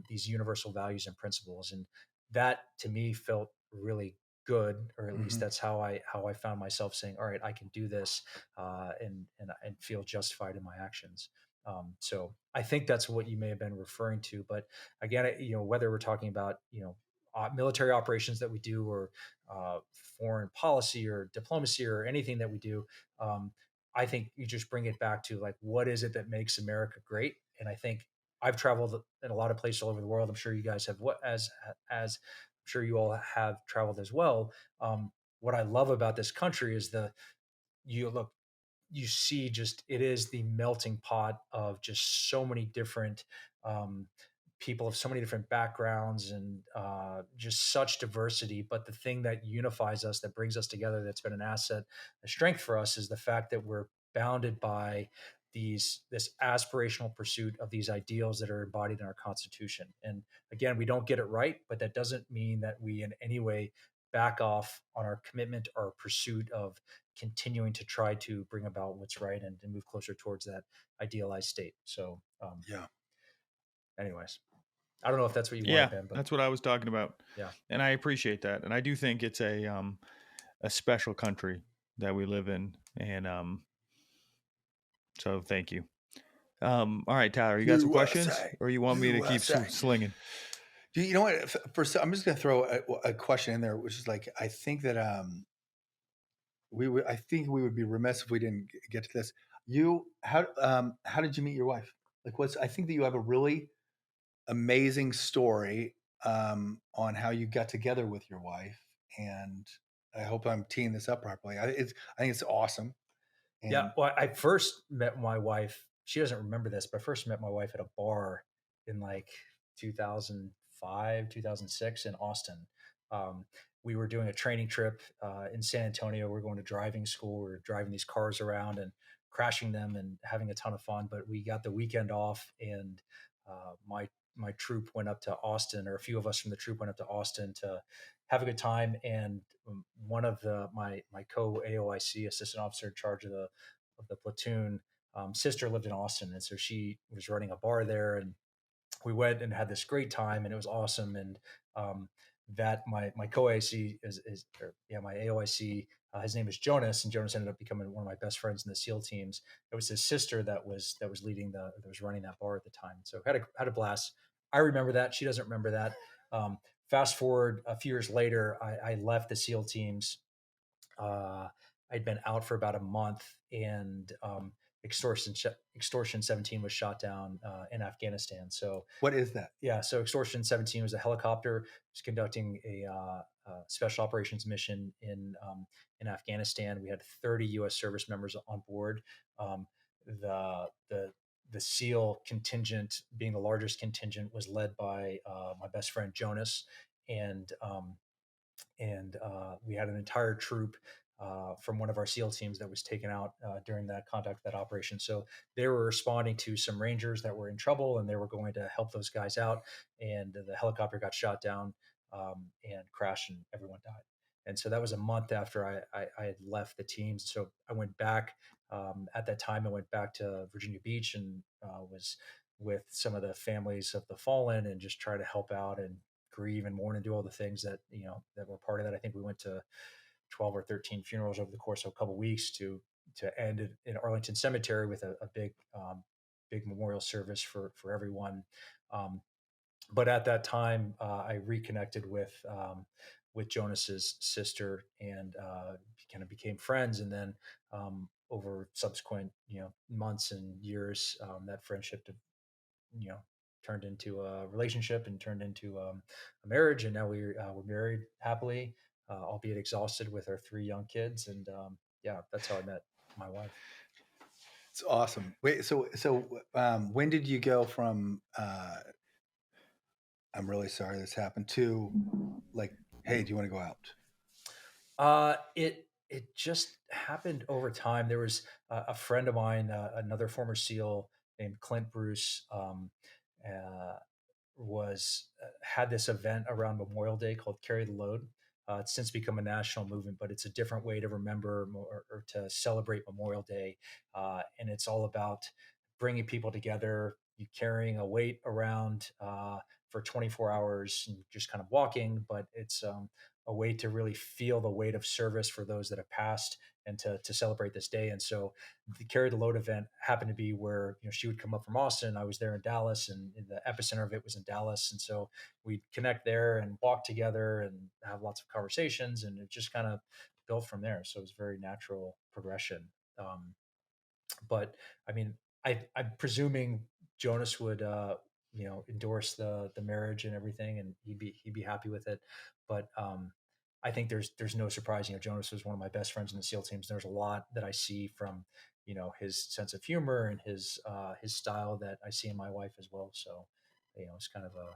these universal values and principles, and that to me felt really good, or at least Mhm. that's how I found myself saying, all right, I can do this, and feel justified in my actions. So I think that's what you may have been referring to. But again, whether we're talking about military operations that we do, or foreign policy or diplomacy or anything that we do, I think you just bring it back to like, what is it that makes America great? And I think I've traveled in a lot of places all over the world. I'm sure you guys have, what as sure you all have traveled as well. What I love about this country is you look, you see just it is the melting pot of just so many different um, people of so many different backgrounds, and just such diversity. But the thing that unifies us, that brings us together, that's been an asset, a strength for us, is the fact that we're bounded by this aspirational pursuit of these ideals that are embodied in our Constitution. And again, we don't get it right, but that doesn't mean that we in any way back off on our commitment or pursuit of continuing to try to bring about what's right, and move closer towards that idealized state. So, Yeah. anyways, I don't know if that's what you Yeah, wanted, Ben, but that's what I was talking about. yeah, And I appreciate that. And I do think it's a special country that we live in. And so thank you. All right, Tyler, you got some questions, USA. or you want me to keep USA. slinging? You know what? I'm just going to throw a question in there, which is like, I think that I think we would be remiss if we didn't get to this. How did you meet your wife? Like, I think that you have a really amazing story on how you got together with your wife, and I hope I'm teeing this up properly. I think it's awesome. yeah. And Well, I first met my wife. She doesn't remember this, but I first met my wife at a bar in like 2005, 2006 in Austin. Um, we were doing a training trip in San Antonio. We are going to driving school. We were driving these cars around and crashing them and having a ton of fun. But we got the weekend off, and my troop went up to Austin, or a few of us from the troop went up to Austin to have a good time. And one of my co AOIC, assistant officer in charge of the platoon, sister lived in Austin, and so she was running a bar there, and we went and had this great time, and it was awesome. And that my co-AOIC my AOIC, his name is Jonas, and Jonas ended up becoming one of my best friends in the SEAL teams. It was his sister that was running that bar at the time. So had a blast. I remember that. She doesn't remember that. Fast forward a few years later, I left the SEAL teams. I'd been out for about a month, and Extortion 17 was shot down in Afghanistan. So what is that? yeah, so Extortion 17 was a helicopter was conducting a special operations mission in Afghanistan. We had 30 U.S. service members on board. The the SEAL contingent, being the largest contingent, was led by my best friend Jonas, and we had an entire troop from one of our SEAL teams that was taken out during that that operation. So they were responding to some Rangers that were in trouble, and they were going to help those guys out. And the helicopter got shot down and crashed, and everyone died. And so that was a month after I had left the teams. So I went back. At that time, I went back to Virginia Beach and was with some of the families of the fallen, and just try to help out and grieve and mourn and do all the things that that were part of that. I think we went to 12 or 13 funerals over the course of a couple of weeks to end it in Arlington Cemetery with a big memorial service for everyone. But at that time, I reconnected with with Jonas's sister, and kind of became friends. And then over subsequent months and years, that friendship you know turned into a relationship and turned into a marriage, and now we're married happily, albeit exhausted with our 3 young kids. And yeah, that's how I met my wife. It's awesome. Wait, so when did you go from I'm really sorry this happened to like, hey, do you want to go out? It just happened over time. There was a friend of mine, another former SEAL named Clint Bruce, uh, was had this event around Memorial Day called Carry the Load. It's since become a national movement, but it's a different way to remember or to celebrate Memorial Day, and it's all about bringing people together. You carrying a weight around for 24 hours and just kind of walking, but it's a way to really feel the weight of service for those that have passed and to celebrate this day. And so the Carry the Load event happened to be where she would come up from Austin. I was there in Dallas, and the epicenter of it was in Dallas. And so we'd connect there and walk together and have lots of conversations, and it just kind of built from there. So it was a very natural progression. But I mean, I'm presuming Jonas would endorse the marriage and everything, and he'd be happy with it. But I think there's no surprise. Jonas was one of my best friends in the SEAL teams. There's a lot that I see from his sense of humor and his style that I see in my wife as well. So it's kind of a,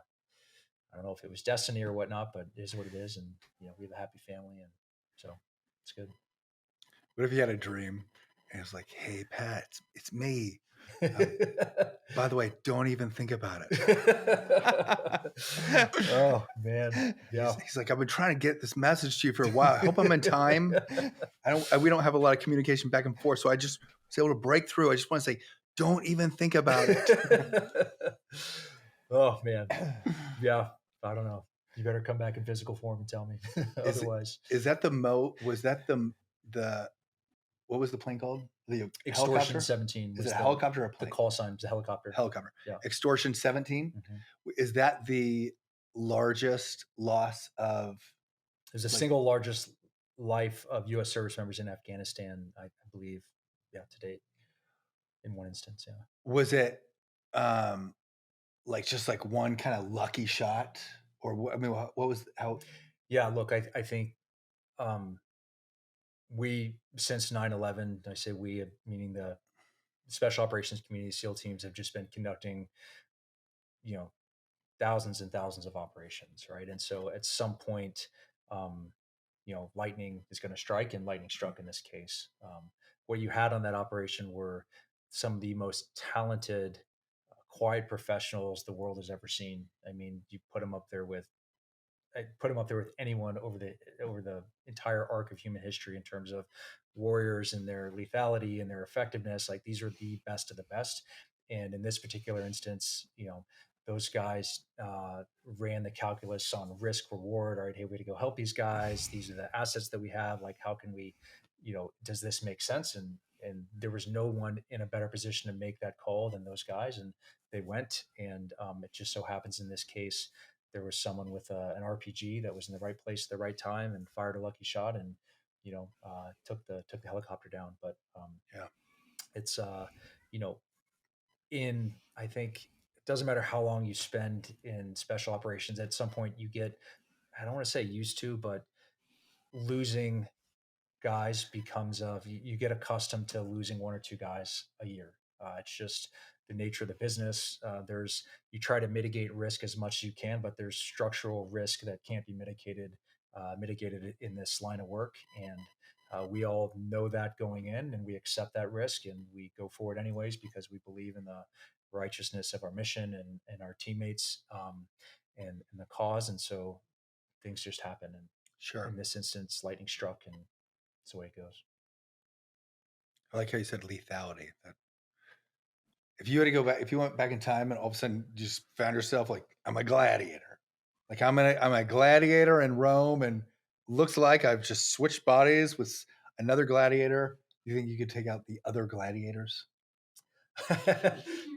I don't know if it was destiny or whatnot, but it is what it is. And we have a happy family, and so it's good. What if you had a dream and it's like, hey, Pat, it's me. By the way, don't even think about it. Oh man, yeah. He's like, I've been trying to get this message to you for a while. I hope I'm in time. We don't have a lot of communication back and forth, so I just was able to break through. I just want to say, don't even think about it. Oh man, yeah. I don't know. You better come back in physical form and tell me. Otherwise, was that the what was the plane called? The Extortion helicopter? 17. Is it a helicopter or a plane? The call sign was a helicopter. Helicopter. Yeah. Extortion 17. Mm-hmm. Is that the largest loss of? It was the single largest life of U.S. service members in Afghanistan, I believe. Yeah, to date, in one instance. Yeah. Was it like just like one kind of lucky shot, or I mean, what was how? Yeah. Look, I think we, since 9/11, I say we, meaning the special operations community, SEAL teams, have just been conducting, thousands and thousands of operations, right? And so at some point, lightning is going to strike, and lightning struck in this case. What you had on that operation were some of the most talented, quiet professionals the world has ever seen. I mean, you put them up there with anyone over the entire arc of human history in terms of warriors and their lethality and their effectiveness. Like, these are the best of the best. And in this particular instance, those guys ran the calculus on risk reward. All right, hey, we had to go help these guys. These are the assets that we have. Like, how can we, does this make sense? And there was no one in a better position to make that call than those guys. And they went. And it just so happens in this case, there was someone with an RPG that was in the right place at the right time and fired a lucky shot, and took the helicopter down. But yeah, it's I think it doesn't matter how long you spend in special operations. At some point, you get, I don't want to say used to, but losing guys becomes you get accustomed to losing 1 or 2 guys a year. It's just the nature of the business. You try to mitigate risk as much as you can, but there's structural risk that can't be mitigated in this line of work. And we all know that going in, and we accept that risk, and we go forward anyways, because we believe in the righteousness of our mission and our teammates, and the cause. And so things just happen. And sure, in this instance, lightning struck, and that's the way it goes. I like how you said lethality. That if you had to go back, if you went back in time and all of a sudden you just found yourself like, I'm a gladiator, like I'm a gladiator in Rome, and looks like I've just switched bodies with another gladiator. You think you could take out the other gladiators?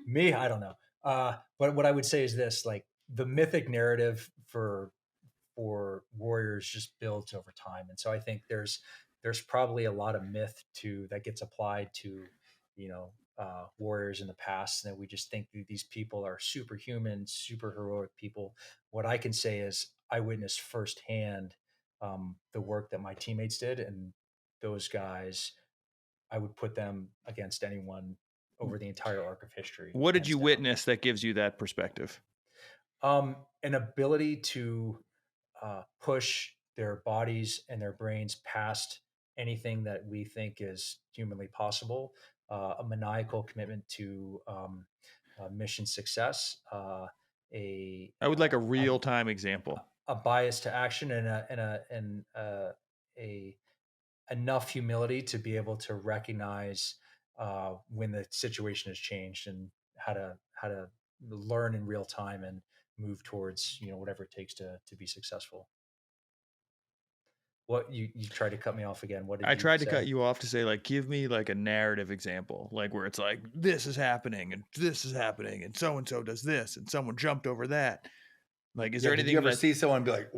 Me, I don't know. But what I would say is this: like, the mythic narrative for for warriors just builds over time. And so I think there's probably a lot of myth that gets applied to, warriors in the past, that we just think that these people are superhuman, super heroic people. What I can say is I witnessed firsthand the work that my teammates did, and those guys, I would put them against anyone over the entire arc of history. What did hands you down. witness that gives you that perspective? An ability to push their bodies and their brains past anything that we think is humanly possible, a maniacal commitment to mission success, a I would like a real time example. a bias to action, and a enough humility to be able to recognize when the situation has changed, and how to learn in real time and move towards whatever it takes to be successful. What you tried to cut me off again? What did I you tried to say? cut you off to say, like, give me like a narrative example, like where it's like, this is happening and this is happening and so does this and someone jumped over that. Like, is there Did anything you ever that see someone be like,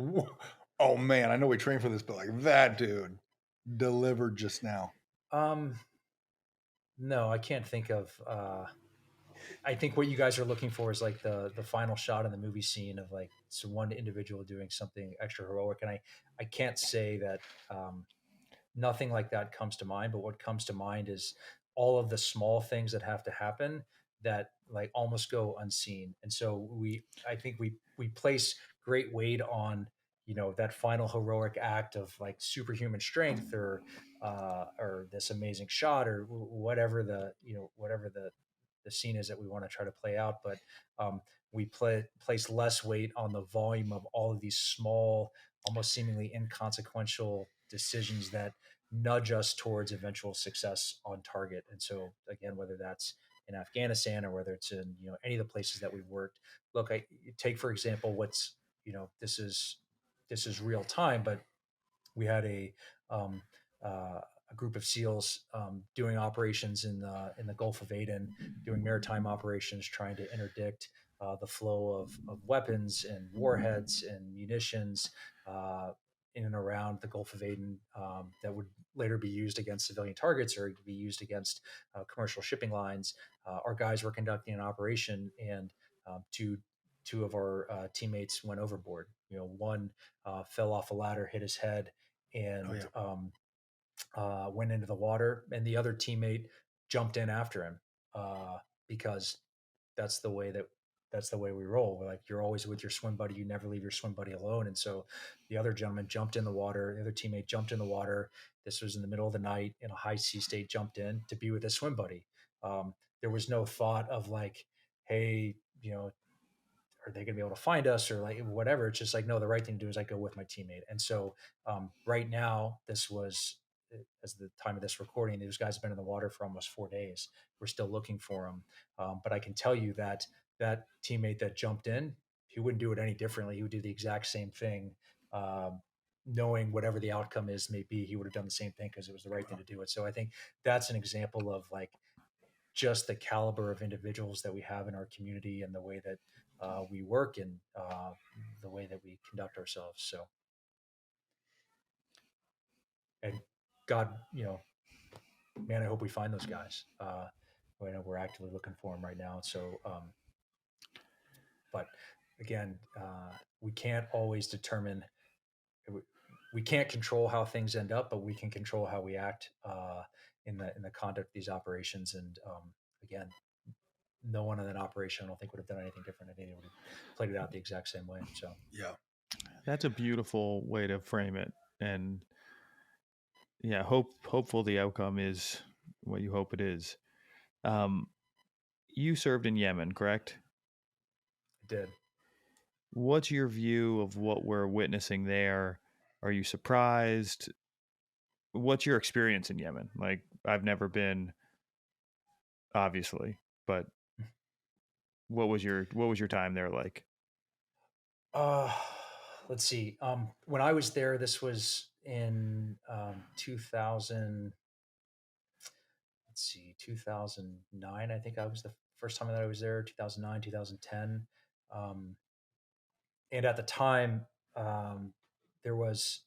oh man, I know we trained for this, but like that dude delivered just now? No, I can't think of. I think what you guys are looking for is like the final shot in the movie scene of like one individual doing something extra heroic, and I can't say that nothing like that comes to mind. But what comes to mind is all of the small things that have to happen that like almost go unseen. And so I think we place great weight on that final heroic act of like superhuman strength, or this amazing shot, or whatever the scene is that we want to try to play out. But we place less weight on the volume of all of these small, almost seemingly inconsequential decisions that nudge us towards eventual success on target. And so again, whether that's in Afghanistan or whether it's in any of the places that we've worked, look, I take for example what's this is real time, but we had um, a group of SEALs doing operations in the Gulf of Aden, doing maritime operations, trying to interdict the flow of weapons and warheads and munitions in and around the Gulf of Aden, that would later be used against civilian targets or be used against commercial shipping lines. Our guys were conducting an operation, and two of our teammates went overboard. One fell off a ladder, hit his head, and went into the water, and the other teammate jumped in after him, because that's the way we roll. We're like, you're always with your swim buddy. You never leave your swim buddy alone. And so the other gentleman jumped in the water. The other teammate jumped in the water. This was in the middle of the night in a high sea state, jumped in to be with his swim buddy. There was no thought of like, hey, are they going to be able to find us or like whatever? It's just like, no, the right thing to do is I go with my teammate. And so right now, this was, as the time of this recording, these guys have been in the water for almost 4 days. We're still looking for them. But I can tell you that that teammate that jumped in, he wouldn't do it any differently. He would do the exact same thing. Knowing whatever the outcome is may be, he would have done the same thing because it was the right thing to do it. So I think that's an example of like just the caliber of individuals that we have in our community, and the way that we work, and the way that we conduct ourselves. So, and God, man, I hope we find those guys. We're actively looking for them right now. So, but again, we can't always determine. We can't control how things end up, but we can control how we act in the conduct of these operations. And again, no one in that operation, I don't think, would have done anything different. I think they would have played it out the exact same way. So Yeah. That's a beautiful way to frame it. And yeah, hopeful the outcome is what you hope it is. You served in Yemen, correct? I did. What's your view of what we're witnessing there? Are you surprised? What's your experience in Yemen? Like, I've never been, obviously, but what was your time there like? Let's see. When I was there, this was in 2000. Let's see, 2009. I think I was the first time that I was there. 2009, 2010. And at the time, there was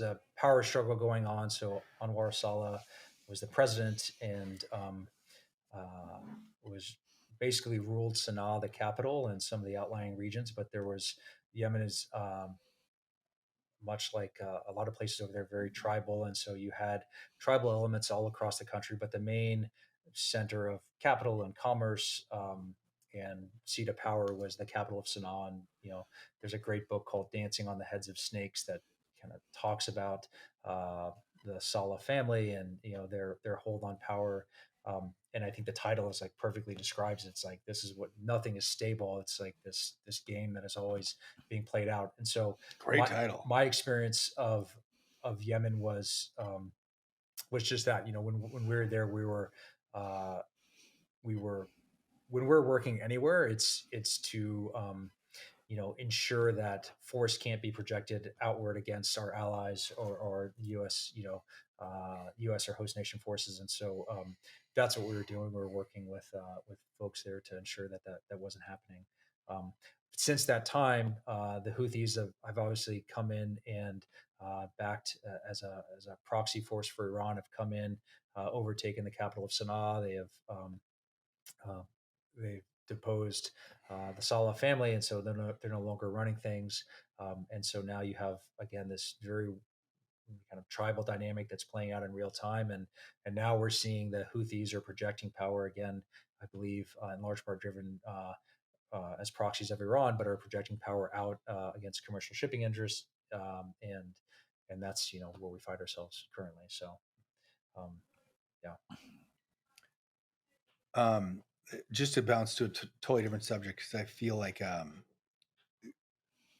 a power struggle going on. So Anwar Salah was the president, and uh, was basically ruled Sana'a, the capital, and some of the outlying regions. But there was Yemen is much like a lot of places over there, very tribal, and so you had tribal elements all across the country. But the main center of capital and commerce and seat of power was the capital of Sana'a. And there's a great book called "Dancing on the Heads of Snakes" that kind of talks about uh, the Saleh family and their hold on power. And I think the title is like perfectly describes it. It's like this is what nothing is stable. It's like this game that is always being played out. And so Great title. my experience of Yemen was just that. When we were there, we were when we're working anywhere, it's to ensure that force can't be projected outward against our allies or U.S. U.S. or host nation forces, and so that's what we were doing. We were working with folks there to ensure that wasn't happening. Since that time, the Houthis have obviously come in and backed as a proxy force for Iran, have come in, overtaken the capital of Sana'a. Uh, they've deposed the Saleh family, and so they're no longer running things. And so now you have again this very kind of tribal dynamic that's playing out in real time, and now we're seeing the Houthis are projecting power again. I believe in large part driven as proxies of Iran, but are projecting power out against commercial shipping interests, and that's where we find ourselves currently. So, yeah. Just to bounce to a totally different subject, because I feel like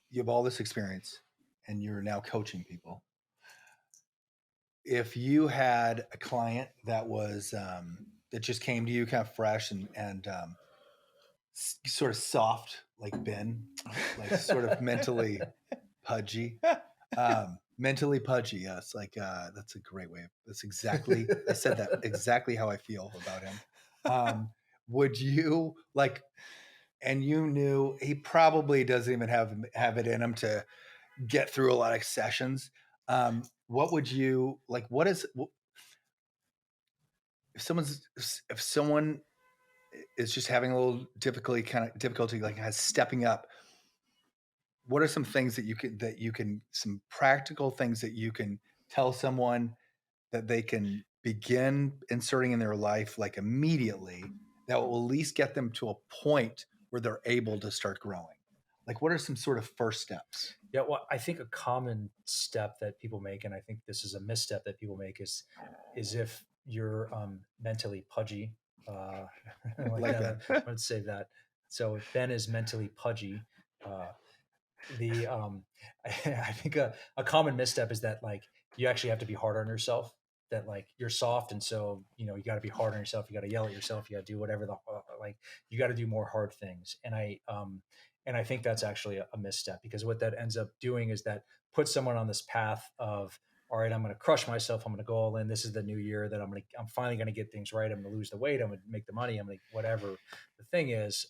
you have all this experience and you're now coaching people. If you had a client that was that just came to you kind of fresh and sort of soft like Ben, like sort of mentally pudgy, yes, like that's a great way. That's exactly I said that exactly how I feel about him. Would you like? And you knew he probably doesn't even have it in him to get through a lot of sessions. What would you like? What is if someone is just having a little difficulty, like has stepping up? What are some things that you can some practical things that you can tell someone that they can begin inserting in their life like immediately that will at least get them to a point where they're able to start growing? Like, what are some sort of first steps? Yeah, well, I think a common step that people make, and I think this is a misstep that people make, is if you're mentally pudgy. Like that. Let's say that. So if Ben is mentally pudgy, the I think a common misstep is that like you actually have to be hard on yourself. That like you're soft, and so you got to be hard on yourself. You got to yell at yourself. You got to do whatever like you got to do more hard things. And I think that's actually a misstep, because what that ends up doing is that puts someone on this path of, all right, I'm going to crush myself. I'm going to go all in. This is the new year that I'm finally going to get things right. I'm going to lose the weight. I'm going to make the money. I'm going to whatever the thing is.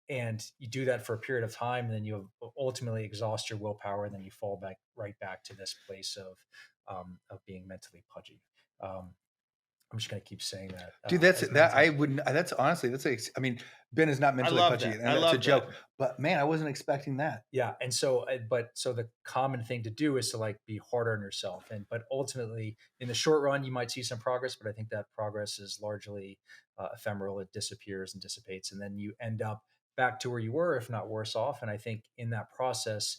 And you do that for a period of time, and then you ultimately exhaust your willpower, and then you fall right back to this place of being mentally pudgy. I'm just going to keep saying that. Dude, I wouldn't, that's honestly, I mean, Ben is not mentally pudgy, and that's a joke, but man, I wasn't expecting that. Yeah. And so, so the common thing to do is to like be harder on yourself. But ultimately in the short run, you might see some progress, but I think that progress is largely ephemeral. It disappears and dissipates. And then you end up back to where you were, if not worse off. And I think in that process,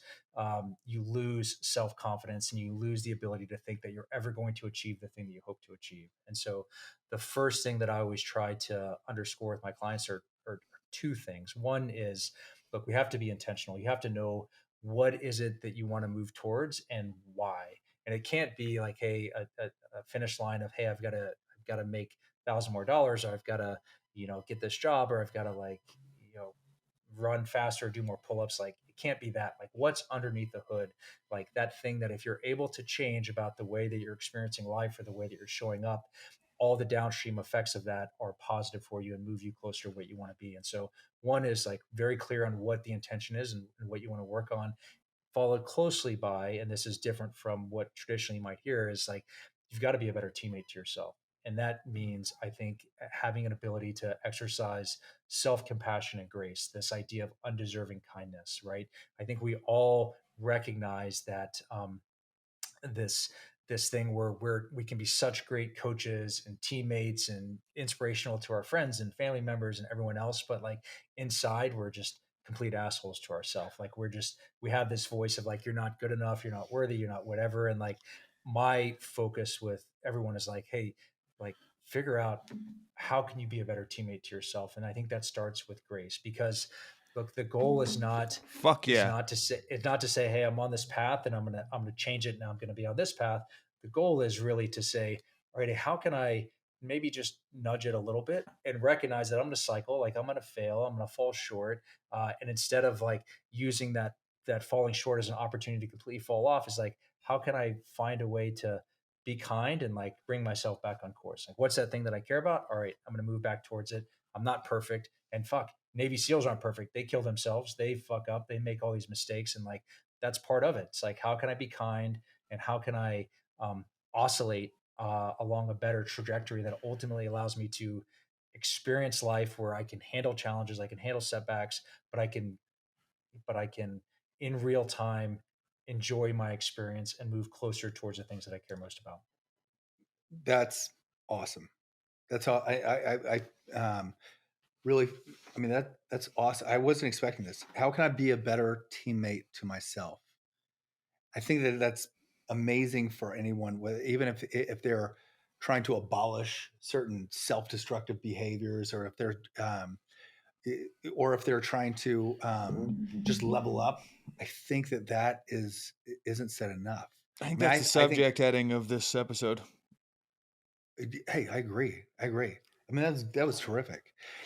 you lose self-confidence, and you lose the ability to think that you're ever going to achieve the thing that you hope to achieve. And so the first thing that I always try to underscore with my clients are two things. One is, look, we have to be intentional. You have to know what is it that you want to move towards and why. And it can't be like, hey, a finish line of, hey, I've got to make $1,000 more, or I've got to, get this job, or I've got to like, run faster, do more pull-ups. Like it can't be that. Like what's underneath the hood, like that thing that if you're able to change about the way that you're experiencing life or the way that you're showing up, all the downstream effects of that are positive for you and move you closer to what you want to be. And so one is like very clear on what the intention is and what you want to work on, followed closely by, and this is different from what traditionally you might hear, is like, you've got to be a better teammate to yourself. And that means, I think, having an ability to exercise self-compassion and grace, this idea of undeserving kindness, right? I think we all recognize that this thing where we can be such great coaches and teammates and inspirational to our friends and family members and everyone else, but like inside we're just complete assholes to ourselves. Like we have this voice of like, you're not good enough, you're not worthy, you're not whatever. And like my focus with everyone is like, hey, like figure out how can you be a better teammate to yourself. And I think that starts with grace, because look, the goal is not not to say, hey, I'm on this path and I'm gonna change it, now I'm gonna be on this path. The goal is really to say, all right, how can I maybe just nudge it a little bit and recognize that I'm gonna cycle, like I'm gonna fail, I'm gonna fall short, and instead of like using that falling short as an opportunity to completely fall off, is like, how can I find a way to be kind and like bring myself back on course? Like, what's that thing that I care about? All right, I'm gonna move back towards it. I'm not perfect, and fuck, Navy SEALs aren't perfect. They kill themselves. They fuck up. They make all these mistakes. And like, that's part of it. It's like, how can I be kind and how can I oscillate along a better trajectory that ultimately allows me to experience life where I can handle challenges, I can handle setbacks, but I can in real time enjoy my experience and move closer towards the things that I care most about. That's awesome. That's all. Really, I mean, that's awesome. I wasn't expecting this. How can I be a better teammate to myself? I think that that's amazing for anyone, even if they're trying to abolish certain self-destructive behaviors, or if they're trying to just level up. I think that isn't said enough. I think that's the subject heading of this episode. Hey, I agree. I mean, that was terrific.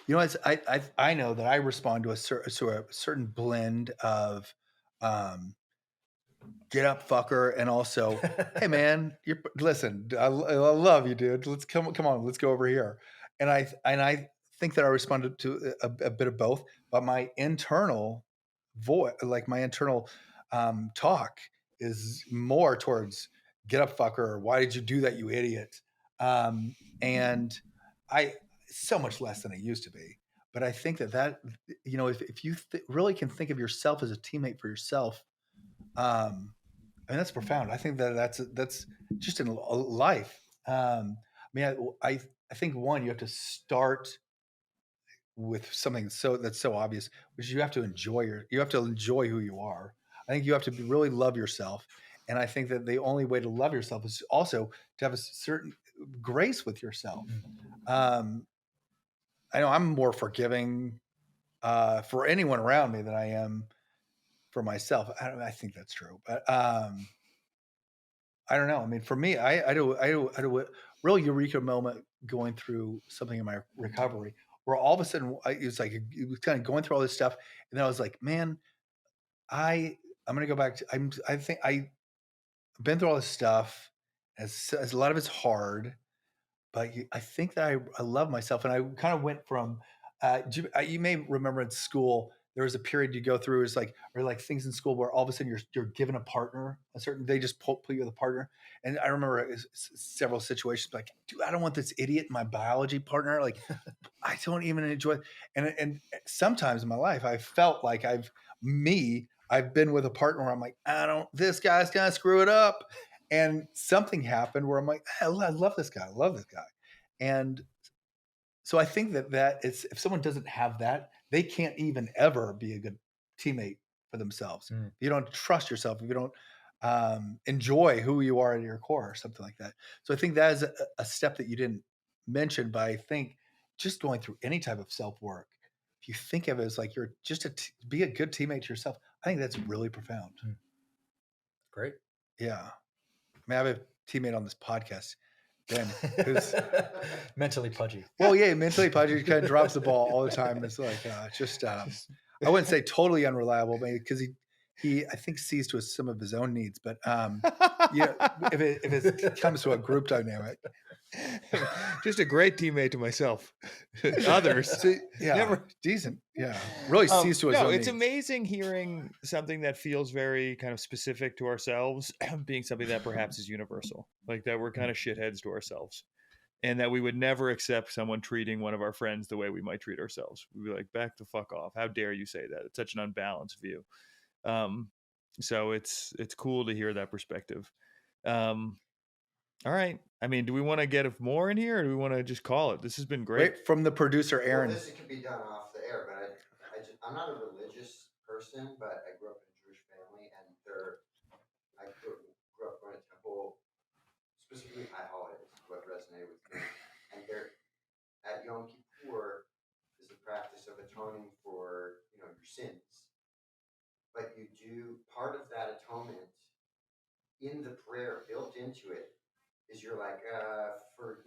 You know, I know that I respond to a certain blend of get up, fucker, and also, hey man, listen, I love you, dude. Let's come on, let's go over here. And I think that I responded to a bit of both, but my internal voice, like my internal talk, is more towards get up, fucker. Why did you do that, you idiot? And I so much less than it used to be. But I think that you know, if you really can think of yourself as a teammate for yourself, I mean, that's profound. I think that's just in life. I mean, I think one, you have to start with something that's so obvious, which you have to enjoy who you are. I think you have to really love yourself. And I think that the only way to love yourself is also to have a certain grace with yourself. I know I'm more forgiving for anyone around me than I am for myself. I think that's true, but I don't know. I mean, for me, I do a real eureka moment going through something in my recovery, where all of a sudden it was kind of going through all this stuff, and then I was like, man, I'm gonna go back to I think I've been through all this stuff, as a lot of it's hard, but I think that I love myself, and I kind of went from. You may remember in school there was a period you go through is like, or like things in school where all of a sudden you're given a partner, they just put you with a partner. And I remember several situations like, dude, I don't want this idiot, my biology partner. Like, I don't even enjoy it. And sometimes in my life, I felt like I've been with a partner where I'm like, this guy's gonna screw it up. And something happened where I'm like, I love this guy. I love this guy. And so I think that it's, if someone doesn't have that, they can't even ever be a good teammate for themselves. If you don't trust yourself, if you don't enjoy who you are at your core, or something like that. So I think that is a step that you didn't mention, but I think just going through any type of self-work, if you think of it as like you're just be a good teammate to yourself, I think that's really profound. Great. Yeah. I mean, I have a teammate on this podcast, Ben, who's mentally pudgy. Well, yeah, mentally pudgy. He kind of drops the ball all the time. It's like I wouldn't say totally unreliable, maybe, because he I think sees to some of his own needs. But yeah, if it comes to a group dynamic, Just a great teammate to myself. Others, So, yeah, never. decent. Yeah, really sees to his No, own it's needs. amazing hearing something that feels very kind of specific to ourselves being something that perhaps is universal, like that we're kind of shitheads to ourselves, and that we would never accept someone treating one of our friends the way we might treat ourselves. We'd be like, back the fuck off. How dare you say that? It's such an unbalanced view. So it's cool to hear that perspective. All right. I mean, do we want to get more in here, or do we want to just call it? This has been great. Right from the producer, Well, Aaron. this could be done off the air, but I'm not a religious person, but I grew up in a Jewish family, and I grew up going to temple, specifically high holidays, what resonated with me. And there, at Yom Kippur, is the practice of atoning for your sins. But you do part of that atonement in the prayer built into it is you're like for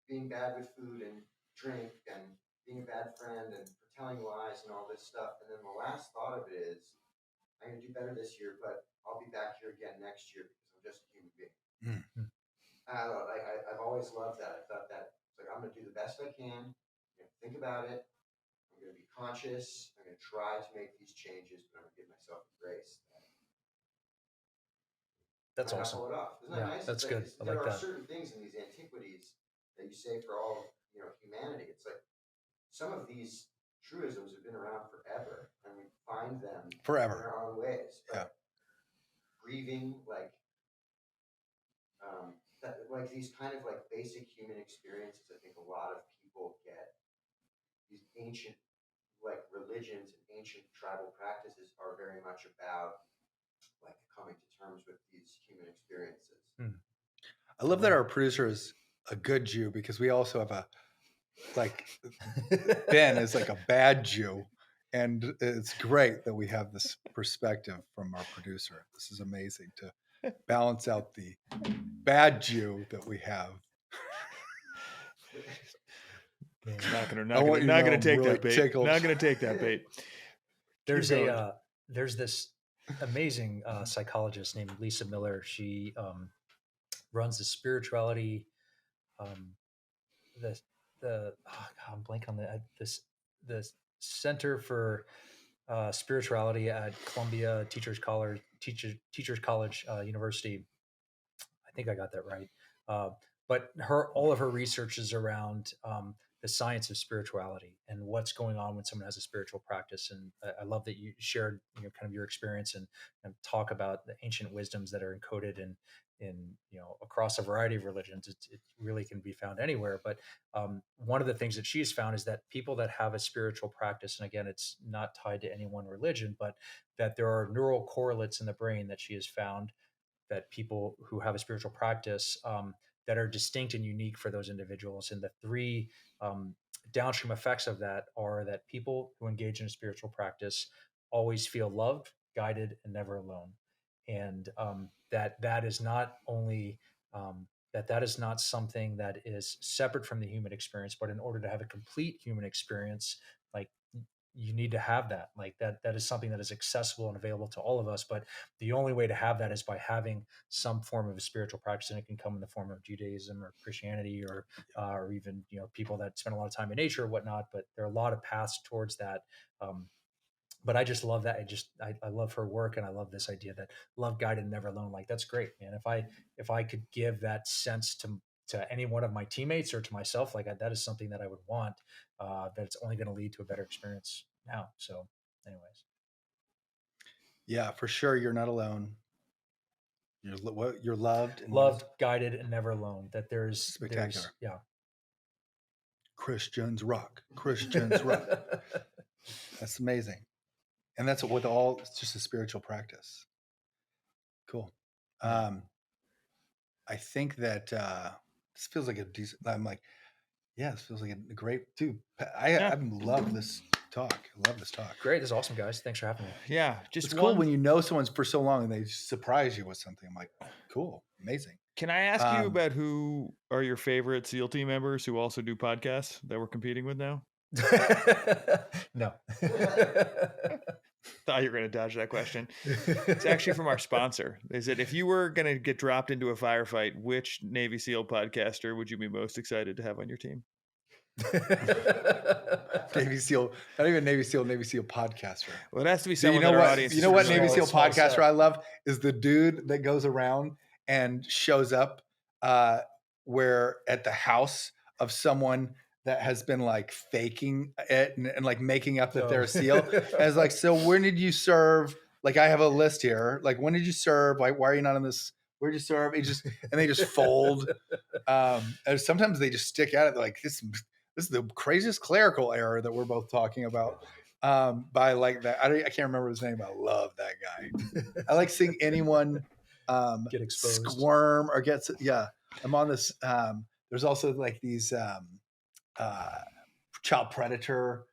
being bad with food and drink and being a bad friend and for telling lies and all this stuff. And then the last thought of it is, I'm going to do better this year, but I'll be back here again next year because I'm just a human being. Mm-hmm. I've always loved that. I thought that it's like I'm going to do the best I can. I'm going to think about it. I'm going to be conscious. I'm going to try to make these changes, but I'm going to give myself grace. That's awesome. Pull it off. Isn't that nice? That's good. I like there that. are certain things in these antiquities that you say for all of humanity. It's like some of these truisms have been around forever, and we find them Forever. in our own ways. But Yeah. grieving, like these kind of like basic human experiences, I think a lot of people get. These ancient like religions and ancient tribal practices are very much about like coming to terms with these human experiences. I love that our producer is a good Jew, because we also have Ben is like a bad Jew, and it's great that we have this perspective from our producer. This is amazing to balance out the bad Jew that we have. Not gonna take really that bait. tickled. Not gonna take that bait. There's there's this amazing psychologist named Lisa Miller. She runs the spirituality, I'm blank on the Center for Spirituality at Columbia Teachers College University. I think I got that right. But all of her research is around the science of spirituality and what's going on when someone has a spiritual practice. And I love that you shared kind of your experience and talk about the ancient wisdoms that are encoded in across a variety of religions. It really can be found anywhere. But one of the things that she's found is that people that have a spiritual practice, and again, it's not tied to any one religion, but that there are neural correlates in the brain that she has found that people who have a spiritual practice that are distinct and unique for those individuals. And the three downstream effects of that are that people who engage in a spiritual practice always feel loved, guided, and never alone. And that is not only that is not something that is separate from the human experience, but in order to have a complete human experience, like you need to have that. Like that is something that is accessible and available to all of us. But the only way to have that is by having some form of a spiritual practice, and it can come in the form of Judaism or Christianity or even people that spend a lot of time in nature or whatnot. But there are a lot of paths towards that. But I just love that. I love her work, and I love this idea that love, guided, and never alone. Like that's great, man. If I could give that sense to any one of my teammates or to myself, like that is something that I would want. That's only going to lead to a better experience now. So, anyways, yeah, for sure, you're not alone. You're loved, guided, and never alone. That there's spectacular. Yeah. Christians rock. That's amazing. And that's with it's just a spiritual practice. Cool. I think that this feels like a decent, I'm like, yeah, this feels like a great, dude. I love this talk. Great. This is awesome, guys. Thanks for having me. Yeah. It's cool when you know someone for so long and they surprise you with something. I'm like, cool, amazing. Can I ask you about who are your favorite SEAL team members who also do podcasts that we're competing with now? No. thought you were going to dodge that question. It's actually from our sponsor. Is it, if you were going to get dropped into a firefight, which Navy SEAL podcaster would you be most excited to have on your team? Navy SEAL, not even Navy SEAL podcaster. Well, it has to be So someone that our audience. You know what Navy SEAL small podcaster set. I love is the dude that goes around and shows up where at the house of someone that has been like faking it and like making up that they're a SEAL. As like, so when did you serve? Like, I have a list here. Like, when did you serve? Like, why are you not on this? Where did you serve? And they just fold. And sometimes they just stick at it. They're like, this is the craziest clerical error that we're both talking about. By like that, I can't remember his name. I love that guy. I like seeing anyone Get exposed. squirm or get. Yeah, I'm on this. There's also like these child predator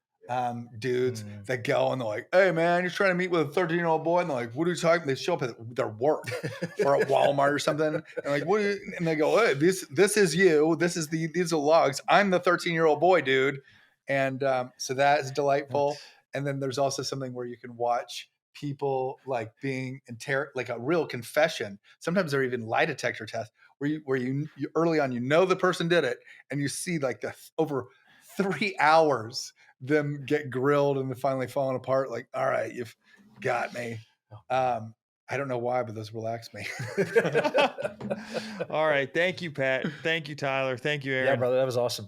dudes that go and they're like, hey man, you're trying to meet with a 13-year-old boy, and they're like, what are you talking? They show up at their work or at Walmart or something, and like, what are you? And they go, hey, this is you, these are logs, I'm the 13-year-old boy, dude. And so that is delightful. And then there's also something where you can watch people like being like a real confession. Sometimes they're even lie detector tests where you early on, the person did it, and you see like over 3 hours them get grilled and then finally falling apart. Like, all right, you've got me. I don't know why, but those relax me. All right. Thank you, Pat. Thank you, Tyler. Thank you, Aaron. Yeah, brother. That was awesome.